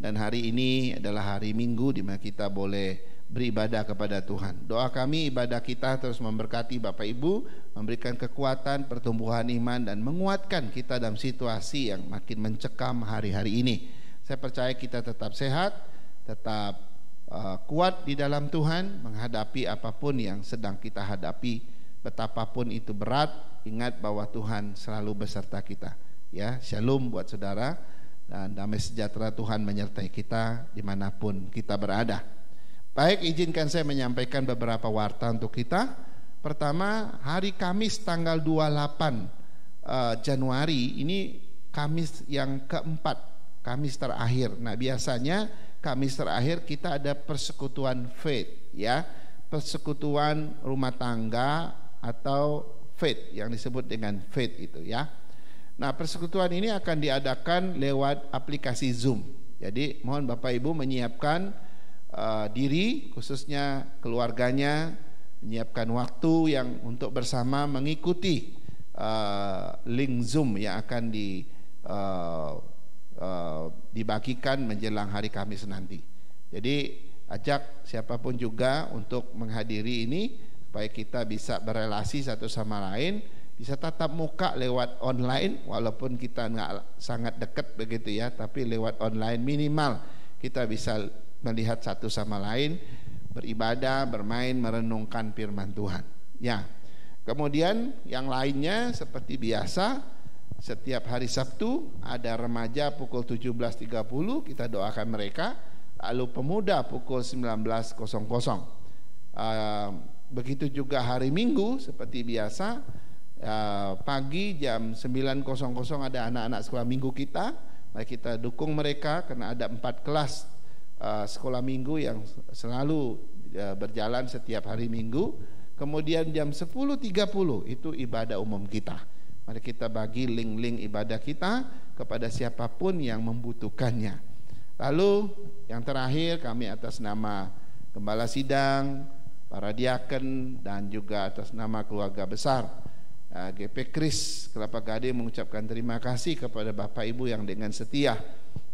Dan hari ini adalah hari Minggu di mana kita boleh beribadah kepada Tuhan. Doa kami, ibadah kita terus memberkati Bapak Ibu, memberikan kekuatan, pertumbuhan iman, dan menguatkan kita dalam situasi yang makin mencekam hari-hari ini. Saya percaya kita tetap sehat, tetap kuat di dalam Tuhan, menghadapi apapun yang sedang kita hadapi. Betapapun itu berat, ingat bahwa Tuhan selalu beserta kita. Ya, shalom buat saudara, dan damai sejahtera Tuhan menyertai kita dimanapun kita berada. Baik, izinkan saya menyampaikan beberapa warta untuk kita. Pertama, hari Kamis tanggal 28 Januari, ini Kamis yang keempat, Kamis terakhir. Nah, biasanya Kamis terakhir kita ada persekutuan faith, ya, persekutuan rumah tangga atau faith yang disebut dengan faith itu, ya. Nah, persekutuan ini akan diadakan lewat aplikasi Zoom. Jadi mohon Bapak Ibu menyiapkan diri, khususnya keluarganya, menyiapkan waktu yang untuk bersama mengikuti link Zoom yang akan dibagikan menjelang hari Kamis nanti. Jadi ajak siapapun juga untuk menghadiri ini supaya kita bisa berelasi satu sama lain. Bisa tatap muka lewat online, walaupun kita nggak sangat dekat begitu ya, tapi lewat online minimal kita bisa melihat satu sama lain, beribadah, bermain, merenungkan firman Tuhan. Ya, kemudian yang lainnya seperti biasa, setiap hari Sabtu ada remaja pukul 17.30, kita doakan mereka, lalu pemuda pukul 19.00. Begitu juga hari Minggu seperti biasa. Pagi jam 9.00 ada anak-anak sekolah minggu kita. Mari kita dukung mereka karena ada 4 kelas sekolah minggu yang selalu berjalan setiap hari Minggu. Kemudian jam 10.30 itu ibadah umum kita. Mari kita bagi link-link ibadah kita kepada siapapun yang membutuhkannya. Lalu yang terakhir, kami atas nama Gembala Sidang, para diaken, dan juga atas nama keluarga besar GP Kris Kelapa Gading mengucapkan terima kasih kepada Bapak Ibu yang dengan setia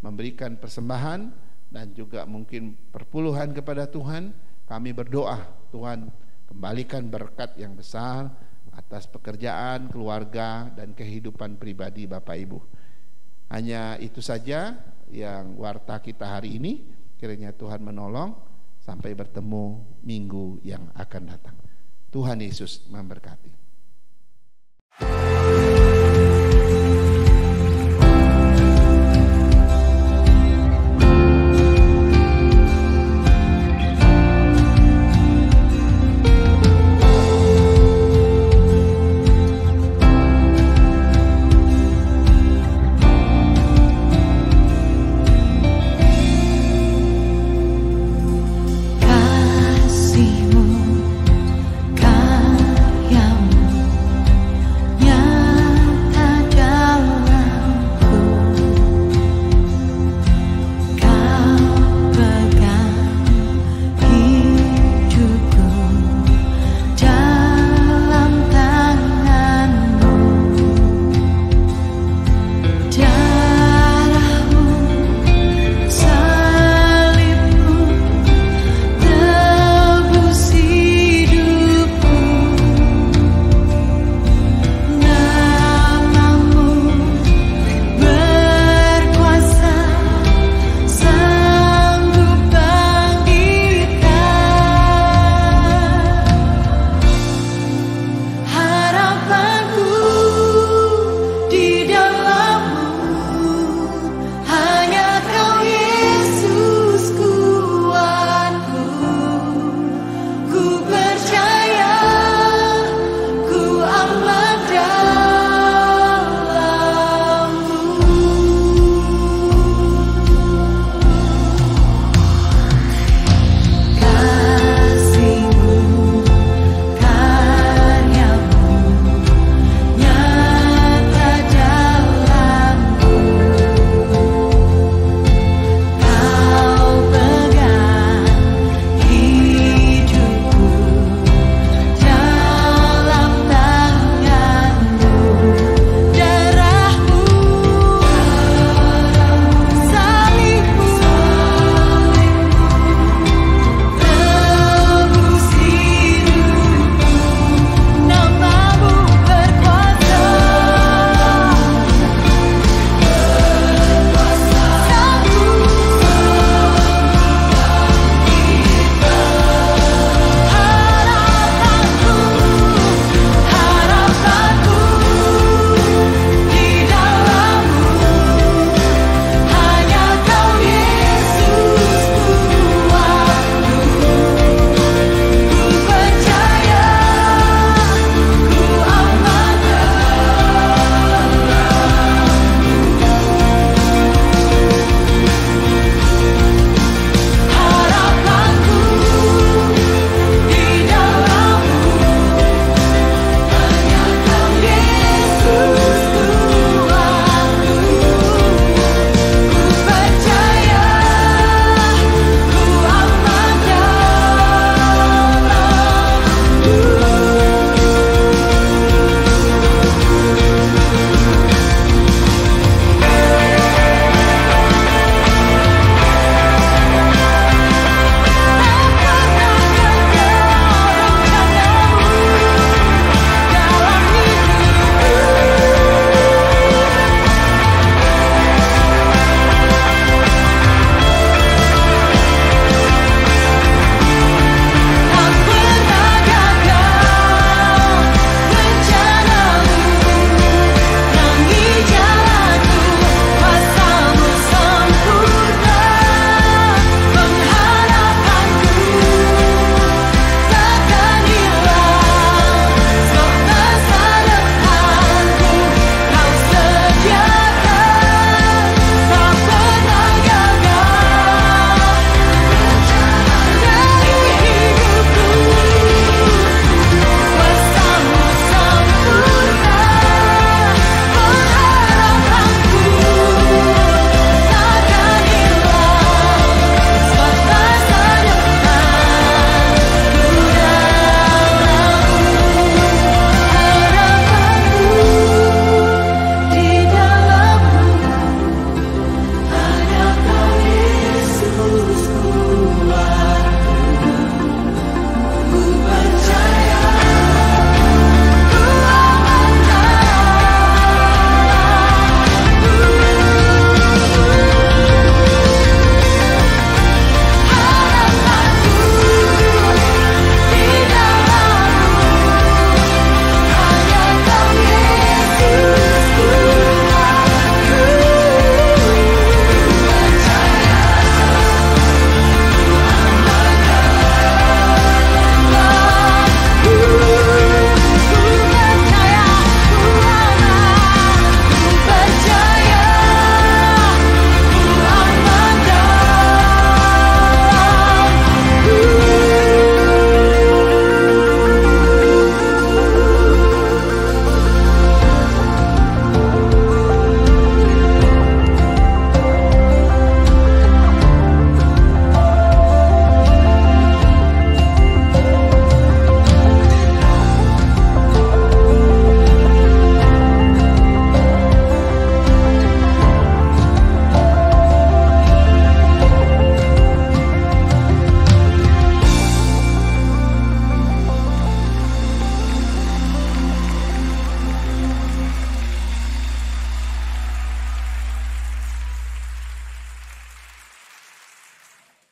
memberikan persembahan dan juga mungkin perpuluhan kepada Tuhan. Kami berdoa Tuhan kembalikan berkat yang besar atas pekerjaan, keluarga, dan kehidupan pribadi Bapak Ibu. Hanya itu saja yang warta kita hari ini. Kiranya Tuhan menolong. Sampai bertemu minggu yang akan datang. Tuhan Yesus memberkati.